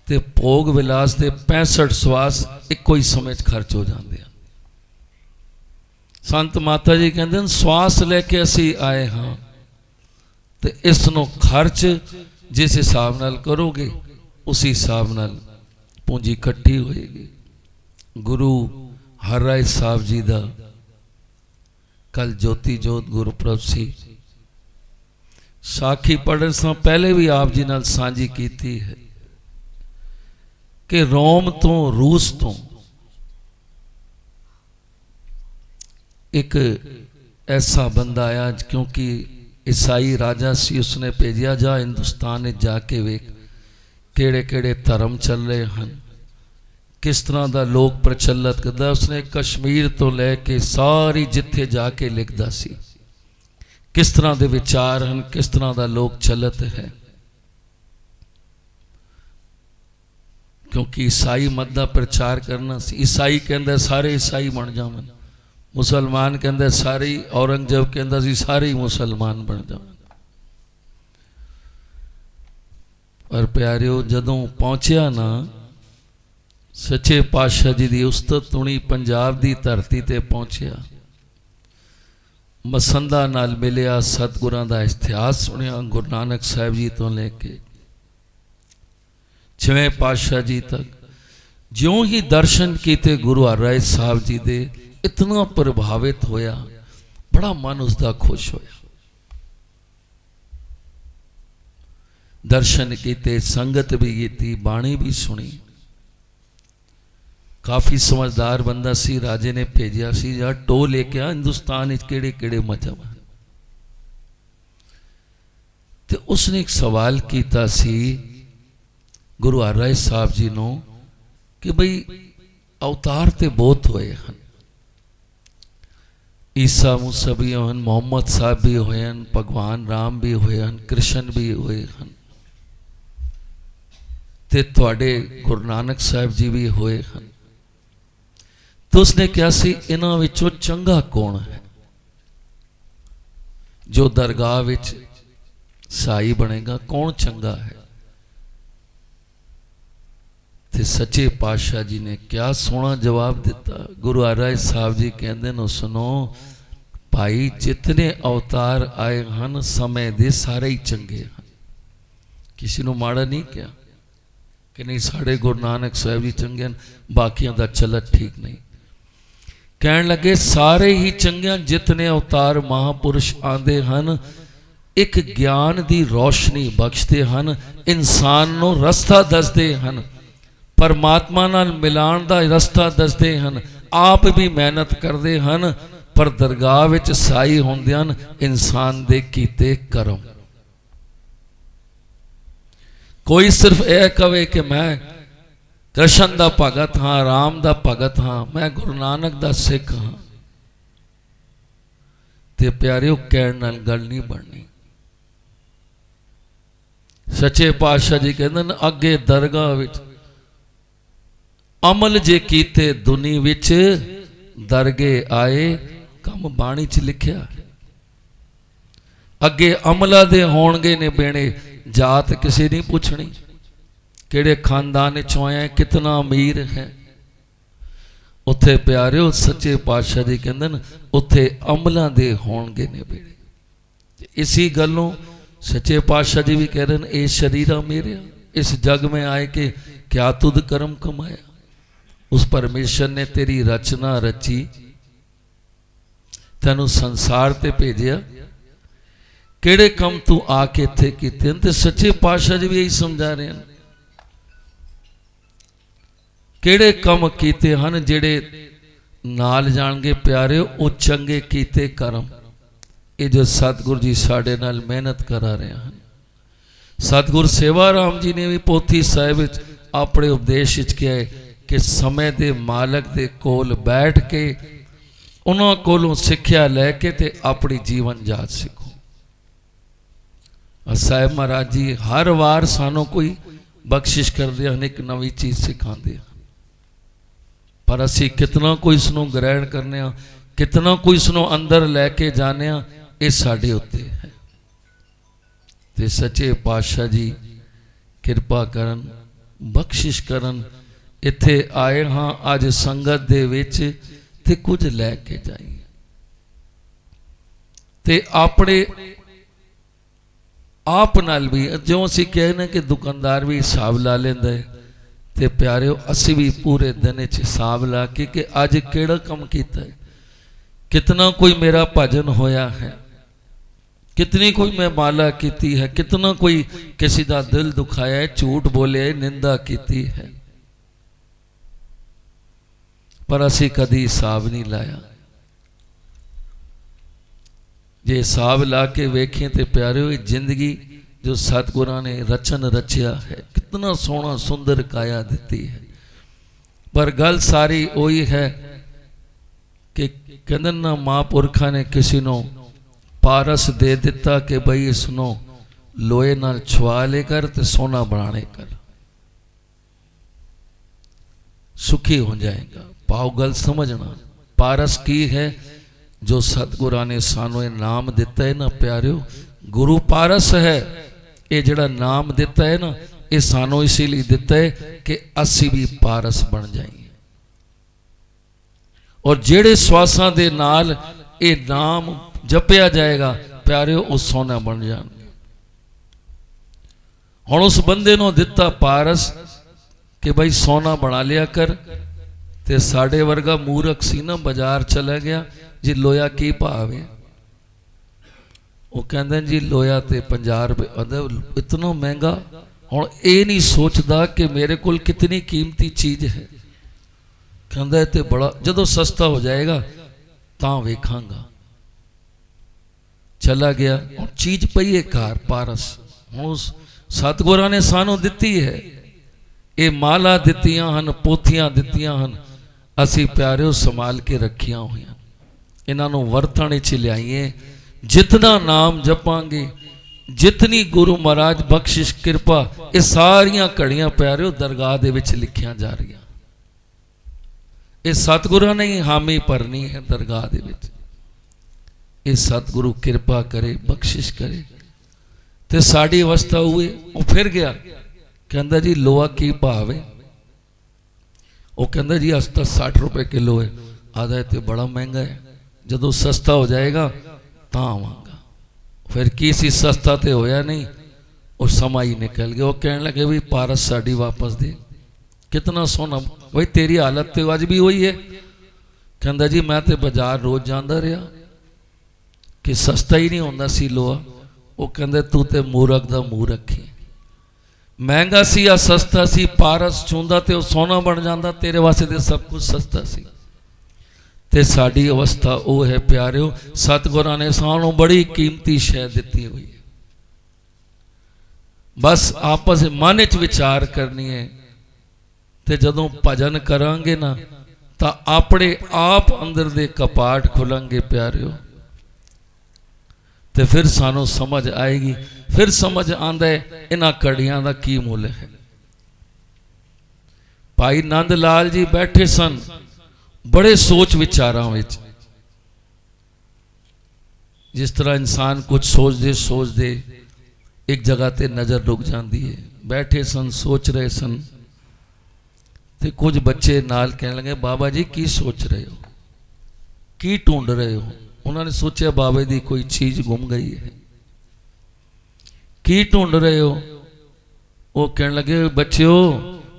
ते भोग विलास के 65 श्वास एको ही समय खर्च हो जाते हैं संत माता जी कहते हैं श्वास लैके असी आए हाँ तो इसनों खर्च जिस हिसाब नाल करोगे उसी हिसाब नाल पूंजी इकट्ठी होएगी गुरु हरराय साहब जी का कल ज्योति जोत गुरपुरब सी साखी पढ़ने से पहले भी आप जी नाल सांझी कीती है कि रोम तो रूस तो एक ऐसा बंदा आया क्योंकि ईसाई राजा सी उसने भेजा जा हिंदुस्तान में जाके वेख केड़े केड़े धर्म चल रहे हैं किस तरह का लोग प्रचलित करता उसने कश्मीर तो लैके सारी जिथे जाके लिखता सी किस तरह के विचार हैं किस तरह का लोग चलत है क्योंकि ईसाई मत का प्रचार करना सी ईसाई कहता सारे ईसाई बन जावन मुसलमान कहता सारे औरंगजेब कहता सी सारे ही मुसलमान बन जावन पर प्यारिओ जदों पहुंचा ना सच्चे पातशाह जी की उस्तत तुणी पंजाब की धरती ते पहुंचा मसंदा नाल मिलिया सतगुरां दा इतिहास सुनिया गुरु नानक साहिब जी तो लेके 6वें पातशाह जी तक ज्यों ही दर्शन किए गुरु हरराय साहब जी दे इतना प्रभावित होया बड़ा मन उसका खुश होया दर्शन किए संगत भी की बाणी भी सुनी काफ़ी समझदार बंदा सी राजे ने भेजा सी यार टो लेके आ हिंदुस्तान केड़े केड़े मजहब हैं ते उसने एक सवाल किया सी गुरु हरराय साहब जी नो कि भाई अवतार ते बहुत होए हैं ईसा मूसा भी होए मोहम्मद साहब भी होए भगवान राम भी होए कृष्ण भी होए हैं ते तुहाडे गुरु नानक साहब जी भी होए हैं तो उसने क्या सी इन्हां विचों चंगा कौन है जो दरगाह विच साई बनेगा कौन चंगा है ते सच्चे पातशाह जी ने क्या सोहना जवाब दिता गुरु हरराय साहब जी कहते न सुनो भाई जितने अवतार आए हैं समय दे सारे ही चंगे हैं किसी को माड़ा नहीं क्या कि नहीं साढ़े गुरु नानक साहब जी चंगे हैं बाकियों का चलत ठीक नहीं कहन लगे सारे ही चंगे जितने अवतार महापुरुष आते हैं एक ज्ञान की रोशनी बख्शते हैं इंसान को रस्ता दसते हैं परमात्मा नाल मिलान दा रस्ता दसते हैं आप भी मेहनत करते हैं पर दरगाह विच साई होंदे हन इंसान दे कीते कर्म कोई सिर्फ यह कहे कि मैं कृष्ण दा भगत हाँ राम दा भगत हाँ मैं गुरु नानक दा सिख हाँ ते प्यारिओ कहण नाल गल नहीं बननी सच्चे पातशाह जी कहते हैं अगे दरगाह विच अमल जे कीते दुनी विच दरगे आए, कम बाणी च लिखिया। अगे अमला दे होणगे ने बेणे, जात किसी नहीं पूछनी, किहड़े खानदान चों आया, कितना अमीर है। उत्थे प्यारिओ सच्चे पातशाह जी कहंदे न उत्थे अमलां दे होणगे ने बेड़े। इसी गल्लों सच्चे पातशाह जी भी कह रहे हैं, ए शरीरा मेरे, इस जग में आए के क्या तुद कर्म कमाया। उस परमेश्वर ने तेरी रचना रची, तैनू संसार ते भेजिया, किहड़े कम तू आके इत्थे कीते। ते सच्चे पातशाह जी भी यही समझा रहे हैं, किहड़े कम कीते हन जिहड़े नाल जाणगे प्यारे, वो चंगे कीते कर्म। ये जो सतगुरु जी साडे नाल मेहनत करा रहे हैं। सतगुरु सेवा राम जी ने भी पोथी साहिब विच अपने उपदेश विच कहा है कि समय दे मालक दे कोल बैठ के उन्हां कोलों सिक्ख्या लैके ते अपनी जीवन जाच सीखो। साहिब महाराज जी हर वार सानों कोई बख्शिश करते हैं, एक नवी चीज़ सिखाते हैं, पर असी कितना कोई इसनों ग्रहण करने, कितना कोई इसनों अंदर लैके जाने, ये साडे उत्ते है। ते सच्चे पातशाह जी किरपा करन, बख्शिश करन। इत्थे आए हाँ अज संगत दे विच ते कुछ लैके जाइए, ते अपने आप नाल भी जो असीं कहने कि दुकानदार भी हिसाब ला लेंदा है, ते प्यारिओ असी भी पूरे दिन च हिसाब ला के कि अज किहड़ा कम कीता है, कितना कोई मेरा भजन होया है, कितनी कोई मैं माला कीती है, कितना कोई किसी का दिल दुखाया है, झूठ बोलिया है, निंदा कीती है, पर असी कदी हिसाब नहीं लाया। जे हिसाब ला के वेखें तो प्यारिओ जिंदगी जो सतगुरां ने रचन रचिया है, कितना सोहना सुंदर काया दिती है। पर गल सारी वही है कि कहते ना महापुरखा ने किसी को पारस दे दिता कि बई इसनों लोहे नाल छुआ ले कर ते सोना बनाने कर, सुखी हो जाएगा। पाओ गल समझना, पारस की है जो सतगुरां ने सानू नाम दिता है ना प्यारिओ, गुरु पारस है। ये जड़ा नाम दिता है ना, ये सानू इसीलिए दिता है कि असी भी पारस बन जाइए, और जेड़े श्वासां दे नाल ये नाम जपया जाएगा प्यारिओ, उस सोना बन जाएंगे। हुण उस बंदे नूं दिता पारस कि भाई सोना बना लिया कर, ते साडे वर्गा मूर्ख सी ना, बाजार चला गया जी लोया की भाव है, वो कहते जी लोया तो 50 रुपये, इतना महंगा। हुण ये नहीं सोचता कि मेरे को कितनी कीमती चीज़ है, कहता तो बड़ा जदों सस्ता हो जाएगा तां वेखांगा। चला गया, हुण चीज़ पई है घर पारस, हुण सतगुरां ने सानू दिती है, ये माला दित्तियां हन, पोथियां दित्तियां हन, असी प्यारिओ संभाल के रखिया हुई, इन्हों वरतण च लियाइए। जितना नाम जपांगे, जितनी गुरु महाराज बख्शिश कृपा, ये सारियां घड़ियां प्यारिओ दरगाह दे विच लिखियां जा रही, ये सतगुरां ने ही हामी भरनी है दरगाह दे विच। ये सतगुरु कृपा करे, बख्शिश करे, ते साड़ी अवस्था हुए। वो फिर गया, कहता जी लोहा की भाव है, वो कहता जी अस तो 60 रुपये किलो है, आधा तो बड़ा महंगा है, जदों सस्ता हो जाएगा तां आवांगा। फिर की सी, सस्ता तो होया नहीं, और समा ही निकल गया। वो कहने लगे भी पारस साड़ी वापस दे, कितना सोना, भाई तेरी हालत तो अज भी वही है। कहता जी मैं तो बाजार रोज जाता रहा कि सस्ता ही नहीं होंदा सी लोहा। वो कहते तू तो मूरख दा मूँह रखी, महंगा सी या सस्ता सी, पारस चूंदा तो सोना बन जाता, तेरे वास्ते तो सब कुछ सस्ता सी। ते साड़ी अवस्था वो है प्यारिओ, सतगुरां ने सानू बड़ी कीमती शै दिती हुई है। बस आपस मन च विचार करनी है, ते जदों भजन करांगे ना तो अपने आप अंदर दे कपाट खुलणगे प्यारिओ, ते फिर सानू समझ आएगी, फिर समझ आंदा है इन्हां कड़ियां दा की मुल है। भाई नंद लाल जी बैठे सन, बड़े सोच विचारां विच जिस तरह इंसान कुछ सोचते एक जगह ते नज़र रुक जाती है। बैठे सन सोच रहे सन ते कुछ बच्चे नाल कहने लगे बाबा जी की सोच रहे हो, की ढूंढ रहे हो। उन्होंने सोचा बाबे दी कोई चीज गुम गई है। की ढूंढ रहे हो? वो कहने लगे बच्चों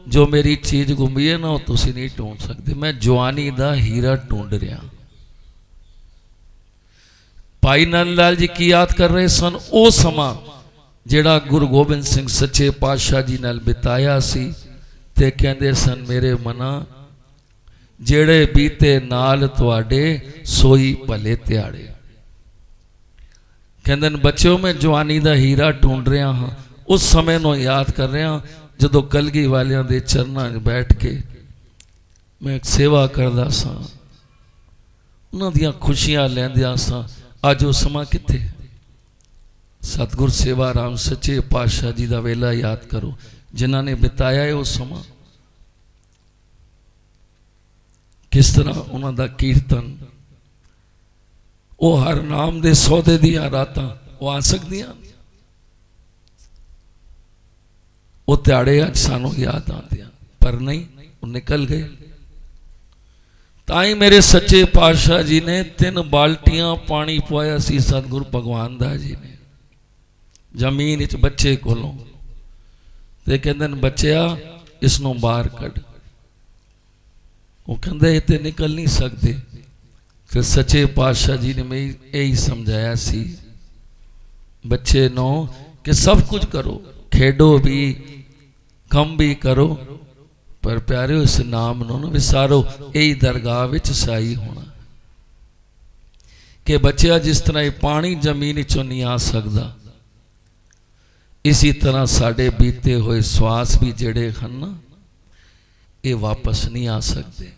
जो मेरी चीज गुम गई है ना वो तुसी नहीं ढूंढ सकते, मैं जवानी दा हीरा ढूंढ रहा। भाई नंद लाल जी की याद कर रहे सन वो समा जेड़ा गुरु गोबिंद सिंह सच्चे पातशाह जी नाल बिताया सी ते कहंदे सन मेरे मना जेड़े बीते नाल तुहाडे सोई भले त्याड़े। कहंदे न बच्चों मैं जवानी दा हीरा ढूंढ रहा हाँ, उस समय नूं याद कर रहा जदों कलगी वालियां दे चरनां 'च बैठ के मैं सेवा करदा सां, उन्हां दियां खुशियां लैंदियां सां। अज वो समा कित्थे? सतगुर सेवा राम सच्चे पातशाह जी का वेला याद करो जिन्हां ने बिताया है वो समा। किस तरह उन्हां दा कीर्तन, वो हर नाम दे सौदे दियां रातां वो आ सकदियां, वो त्याड़े अज सानू याद आते हैं पर नहीं, वो निकल गए। ताई मेरे सच्चे पातशाह जी ने 3 बाल्टियां पानी पवाया सी सतगुरु भगवान दास जी ने जमीन विच बच्चे कोलों, ते कहंदे न बच्चिया इसनों बाहर कढ़। वो कहंदे ये ते निकल नहीं सकते। फिर सच्चे पातशाह जी ने मैं यही समझाया सी बच्चे नो कि सब कुछ करो, खेडो भी कम भी करो, पर प्यारे इस नाम नो न विसारो, यही दरगाह विच साई होना। कि बच्चिया जिस तरह पानी जमीन चों नहीं आ सकता, इसी तरह साढ़े बीते हुए श्वास भी जेड़े हैं ना ये वापस नहीं आ सकते।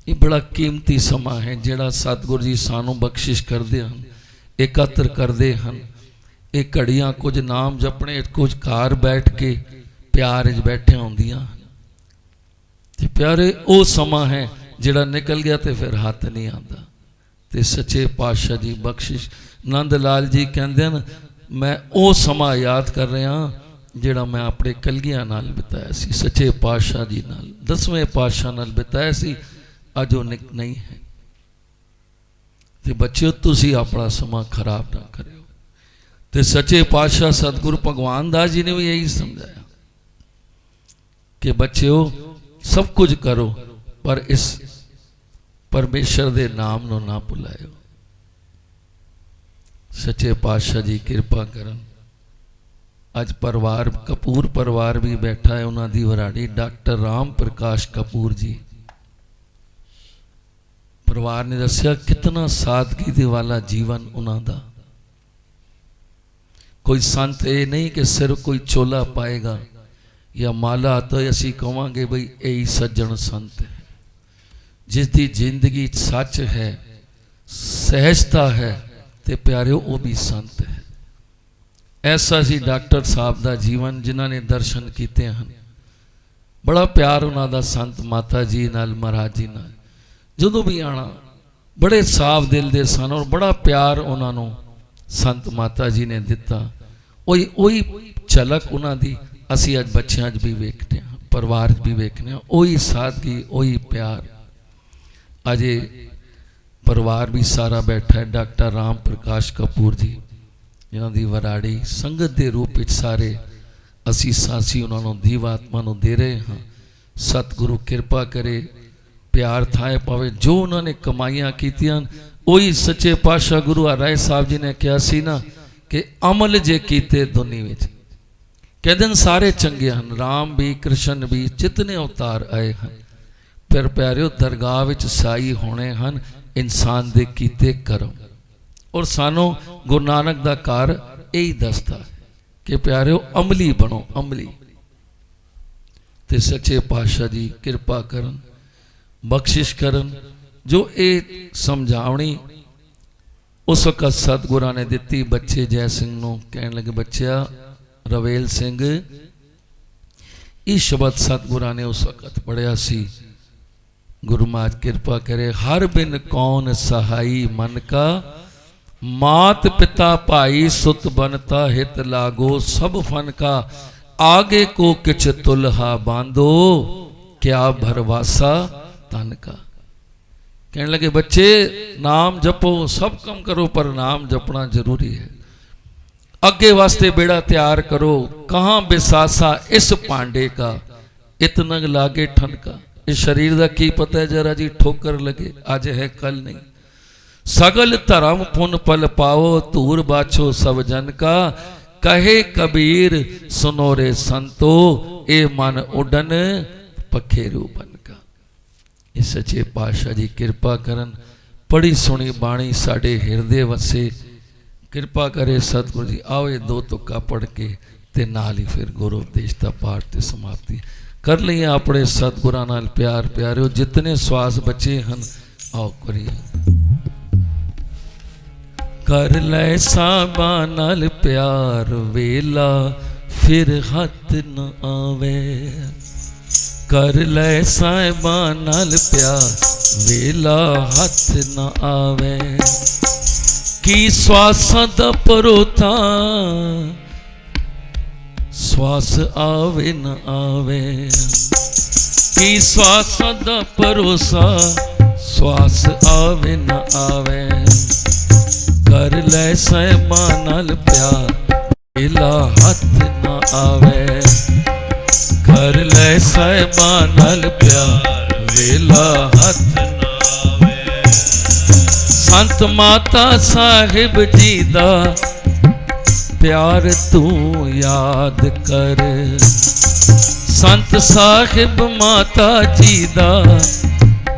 ये बड़ा कीमती समा है जेड़ा सतगुरु जी सानू बख्शिश करते हैं, एकत्र करते हैं। ये घड़ियां कुछ नाम जपने, कुछ घर बैठ के प्यार च बैठे होंदियां ते प्यारे वो समा है जेड़ा निकल गया तो फिर हाथ नहीं आता। ते सच्चे पातशाह जी बख्शिश नंद लाल जी कहते हैं मैं वो समा याद कर रहा जेड़ा मैं अपने कलगियां नाल बिताया सी, सच्चे पातशाह जी नाल 10वें पातशाह नाल बिताया सी। अज वो नहीं है। ते बच्चों तुसी अपना समा खराब ना करो। ते सच्चे पातशाह सतगुरु भगवान दास जी ने भी यही समझाया कि बच्चों सब कुछ करो पर इस परमेश्वर दे नाम नो ना भुलायो। सच्चे पातशाह जी कृपा करन। अज परिवार कपूर परिवार भी बैठा है, उन्हों की वराड़ी डॉक्टर राम प्रकाश कपूर जी। परिवार ने दसिया कितना सादगी दे वाला जीवन उन्होंने। कोई संत ये नहीं कि सिर्फ कोई चोला पाएगा या माला तो असी कहांगे बई यही सज्जन संत है। जिसकी जिंदगी सच है, सहजता है, ते प्यारे वो भी संत है। ऐसा सी डॉक्टर साहब का जीवन जिन्होंने दर्शन किए हैं। बड़ा प्यार उन्होंने संत माता जी नाल महाराज जी नाल जदों भी आना बड़े साफ दिल दे सन और बड़ा प्यार उन्होंने संत माता जी ने दिता। वही झलक उन्होंने असी अज बच्चों भी वेखने हैं, परिवार भी वेखने हैं, वही सादगी वही प्यार। अजे परिवार भी सारा बैठा है। डॉक्टर राम प्रकाश कपूर जी जिन्हों की वराड़ी संगत के रूप में सारे असीसां सी उन्होंने दीवात्मा दे रहे हैं। सतगुरु कृपा करे, प्यार थाए पावे। जो उन्होंने कमाइयां कीतियां वही सच्चे पातशाह गुरु हराए साहब जी ने कहा सी ना कि अमल जे कीते दुनिया में कहते सारे चंगे हैं। राम भी कृष्ण भी जितने अवतार आए हैं फिर प्यारे दरगाह विच साई होने हैं इंसान दे कीते कर्म। और सानू गुरु नानक दा कार यही दसदा है कि प्यारे अमली बनो, अमली। ते सच्चे पातशाह जी कृपा करन, बख्शिश करन। जो ये समझावनी उस वक्त सतगुरां ने दिती बच्चे जय सिंह नूं कहण लगे बच्चिया रवेल सिंह ये शब्द सतगुरां ने उस वक्त पढ़िया सी गुरु महाराज कृपा करे। हर बिन कौन सहाई मन का, मात पिता भाई सुत बनता हित लागो। सब फन का आगे को किछ तुलहा बांधो, क्या भरवासा तन का। कहने लगे बच्चे नाम जपो, सब कम करो पर नाम जपना जरूरी है। अगे वास्ते बेड़ा तैयार करो, कहाँ बिसासा इस पांडे का, इतना लागे ठन का। इस शरीर का की पता है जरा जी, ठोकर लगे आज है कल नहीं। सगल धर्म पुन पल पाओ, धूर बाछो सब जन का। कहे कबीर सुनो रे संतो, ए मन उडन पखेरू बन का। ये सच्चे पातशाह जी कृपा करन, पढ़ी सुनी बाणी साडे हिरदे वसे। कृपा करे सतगुरु जी। आओ ये दो तुक्का पढ़ के ते नाल ही फिर गुरु उपदेश का पाठ ते समाप्ति कर लईए। अपने सतगुरां नाल प्यार प्यारिओ, जितने श्वास बचे हैं आओ करिए। कर लै साबा नाल प्यार वेला, फिर हथ न आवे। कर लै साबा नाल प्यार वेला, हथ न आवे। की श्वासां दा परोथा, श्वास आवे न आवे। की श्वासां दा भरोसा, श्वास आवे न आवे। कर लै सहमा नाल प्यार वेला, हथ न आवे। कर लै सहमा नाल प्यार वेला, हथ न आवे। संत माता साहिब जी दा प्यार तू याद कर। संत साहिब माता जी दा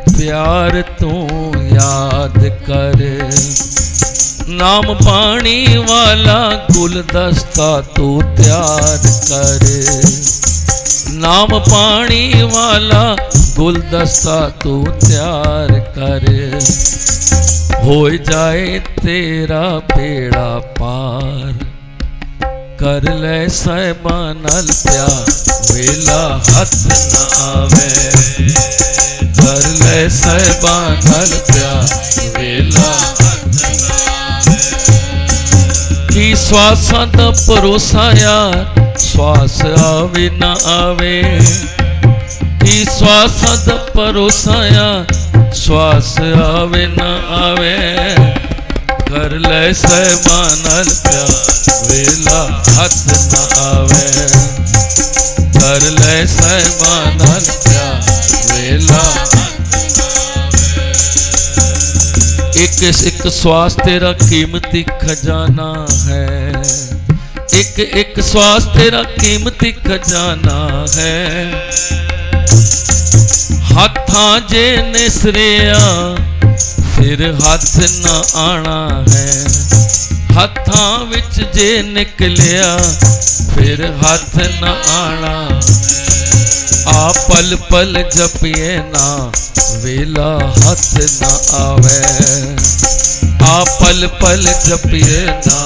प्यार तू याद कर। नाम पानी वाला गुलदस्ता तू तैयार कर। नाम पानी वाला गुलदस्ता तू तैयार कर। हो जाए तेरा बेड़ा पार। कर लै साहिबा नाल प्यार वेला, हथ न आवे। कर लै साहिबा नाल प्यार वेला, हथ न आवे। की श्वासां दा भरोसा यार, श्वास आवे न आवे। की श्वासां दा भरोसा यार, श्वास आवे न आवे। कर लै साहिबा नाल प्यार वेला, हथ न आवे। कर लै साहिबा नाल प्यार वेला, हथ न आवे। एक एक श्वास तेरा कीमती खजाना है। एक एक श्वास तेरा कीमती खजाना है। हाथां जे निसरिया फिर हथ न आना है। हाथां विच जे निकलिया फिर हथ न आना। आ पल पल जपिए ना वेला, हथ न आवे। आ पल पल जपिए ना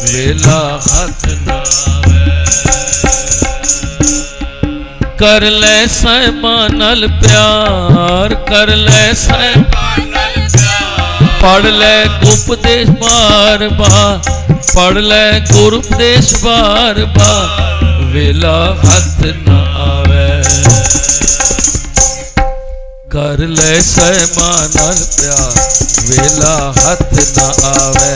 वेला, हथ न आवे। कर लै साहिबा नाल प्यार, कर लै साहिबा नाल प्यार। पढ़ लै उपदेश बार बार, पढ़ लै गुरु उपदेश बार बार, वेला हथ न आवे। कर लै साहिबा नाल प्यार वेला, हथ न आवे।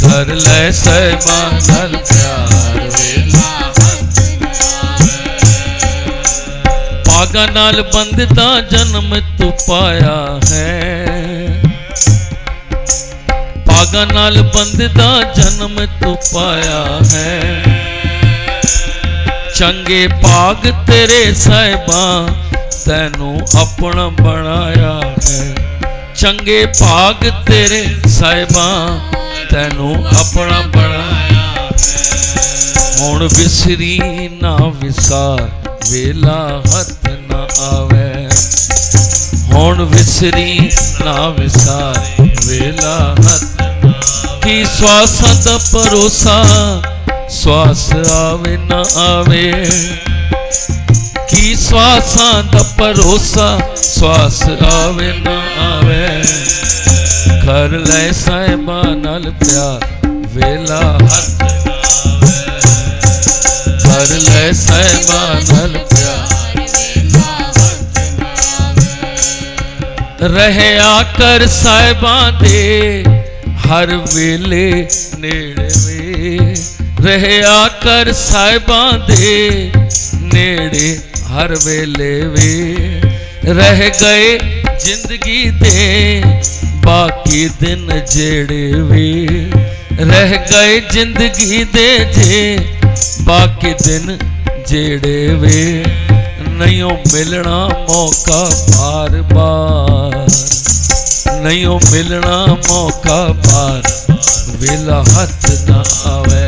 कर लै साहिबा नाल प्यार वेला, पागा नाल बंधदा जन्म तू पाया है। पागा नाल बंधदा जन्म तू पाया है। चंगे भाग तेरे साहिबा तैनू अपना बनाया है। चंगे भाग तेरे साहिबा तैनू अपना बनाया है। हुण विसरी ना विसार वेला, हथ न आवे। हुण विसरी ना विसार वेला, हथ न आवे। की श्वासां दा भरोसा, श्वास आवे न आवे। की ਸਵਾਸਾਂ ਦਾ ਭਰੋਸਾ ਸਵਾਸ ਆਵੇ ਨਾ ਆਵੇ ਕਰ ਲੈ ਸਾਹਿਬਾਂ ਨਾਲ ਪਿਆਰ ਵੇਲਾ ਹੱਥ ਕਰ ਲੈ ਸਾਹਿਬਾਂ ਨਾਲ ਪਿਆਰ ਰਹਿਆ ਕਰ ਸਾਹਿਬਾਂ ਦੇ ਹਰ ਵੇਲੇ ਨੇੜੇ ਵੇ ਰਹਿਆ ਕਰ ਸਾਹਿਬਾਂ ਦੇ ਨੇੜੇ ਹਰ ਵੇਲੇ ਵੇ ਰਹਿ ਗਏ ਜ਼ਿੰਦਗੀ ਦੇ ਬਾਕੀ ਦਿਨ ਜਿਹੜੇ ਵੇ ਰਹਿ ਗਏ ਜ਼ਿੰਦਗੀ ਦੇ ਜੇ ਬਾਕੀ ਦਿਨ ਜਿਹੜੇ ਵੇ ਨਹੀਂ ਮਿਲਣਾ ਮੌਕਾ ਬਾਰ-ਬਾਰ ਨਹੀਂ ਮਿਲਣਾ ਮੌਕਾ ਬਾਰ ਵੇਲਾ ਹੱਥ ਨਾ ਆਵੇ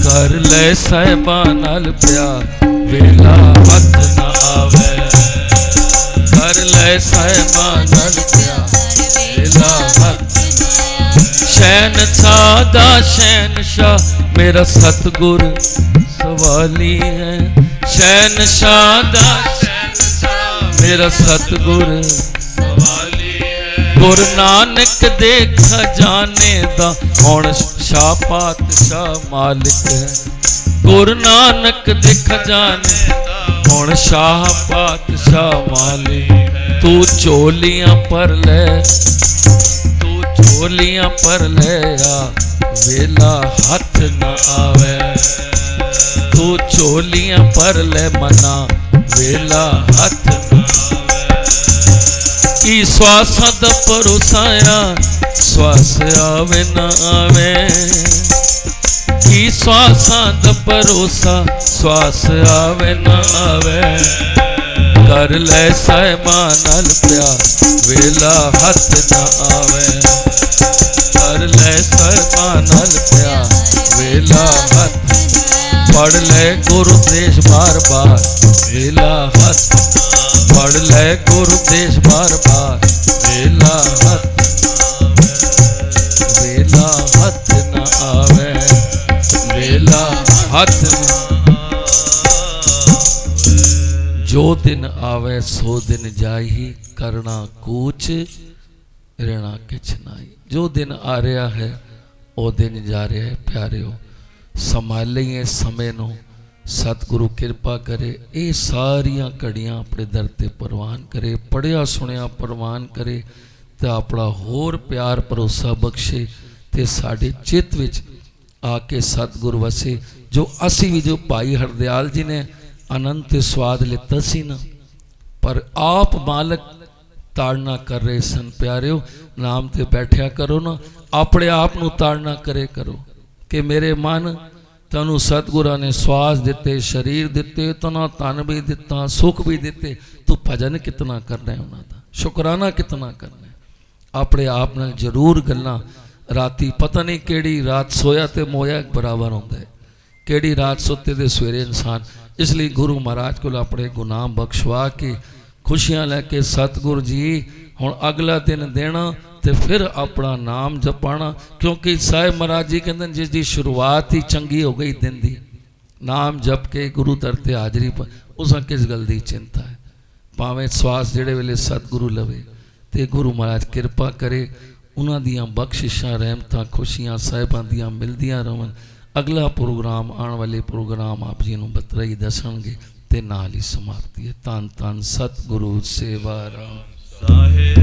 ਕਰ ਲੈ ਸਾਹਿਬਾਂ ਨਾਲ ਪਿਆਰ ਵੇਲਾ ਹੱਥ ਨਾ ਆਵੇ ਕਰ ਲੈ ਸਾਹਿਬਾਂ ਨਾਲ ਪਿਆਰ ਵੇਲਾ ਹੱਥ शहनशाह दा शहनशाह मेरा सतगुर सवाली है शहनशाह दा शहनशाह मेरा सतगुर सवाली है गुरु नानक दे खजाने दा हुण शाह पातशाह मालिक है गुरु नानक दे खजाने दा हुण शाह पातशाह मालिक है तू झोलियां पर ले झोलियां पर ले आ वेला हथ न आवे तू झोलियां पर ले मना वेला हथ न आवे की श्वासां दा भरोसाया श्वास आवे न आवे की श्वासां दा भरोसा श्वास आवे न आवे कर ले ਸਾਹਿਬਾਂ ਨਾਲ ਪਿਆਰ ਵੇਲਾ ਹੱਥ ਨਾ ਆਵੇ कर ले ਸਾਹਿਬਾਂ ਨਾਲ ਪਿਆਰ ਵੇਲਾ ਹੱਥ ਪੜ ਲੈ ਗੁਰੂ ਦੇਸ਼ ਬਾਰ ਬਾਰ ਵੇਲਾ ਹੱਥ ਪੜ ਲੈ ਗੁਰੂ ਦੇਸ਼ ਬਾਰ ਬਾਰ ਵੇਲਾ ਹੱਥ ਵੇਲਾ ਹੱਥ ਨਾ ਆਵੇ ਵੇਲਾ ਹੱਥ जो दिन आवे सो दिन जाही करना कूच रहना किछ नाई जो दिन आ रहा है वो दिन जा रहा है प्यारिओ संभालिए समय नूं सतगुरु कृपा करे ये सारियां घड़ियां अपने दर ते प्रवान करे पढ़िया सुनिया प्रवान करे तो अपना होर प्यार भरोसा बख्शे ते साडे चित्त विच आके सतगुरु वसे जो असी भी जो भाई हरदयाल जी ने अनंत स्वाद लिता सी ना पर आप मालक ताड़ना कर रहे सन प्यारिओ नाम ते बैठया करो ना अपने आप नू ताड़ना करे करो कि मेरे मन तैनू सतगुरां ने श्वास दिते शरीर दिते तना तन भी दिता सुख भी दिते तू भजन कितना करना है उन्हां दा शुकराना कितना करना है अपने आप नाल जरूर गल्लां राती पता नहीं केड़ी रात सोया ते मोया बराबर हुंदा है केड़ी रात सुते दे सवेरे इंसान इसलिए गुरु महाराज को अपने गुनाह बख्शवा के खुशियां लैके सतगुरु जी हुण अगला दिन देना तो फिर अपना नाम जपाना क्योंकि साहिब महाराज जी कहते जिसकी शुरुआत ही चंगी हो गई दिन की नाम जप के गुरु दर ते हाजरी पर उस किस गल की चिंता है भावें श्वास जेड़े वेले सतगुरु लवे तो गुरु महाराज कृपा करे उन्हां दियां बख्शिशां रहमतां खुशियां साहिबां दियां मिलदियां रहन अगला प्रोग्राम आने वाले प्रोग्राम आप जी नूं बतराई दसणगे ते नाल ही समाप्ति है धन धन सतगुरु सेवा राम साहिब।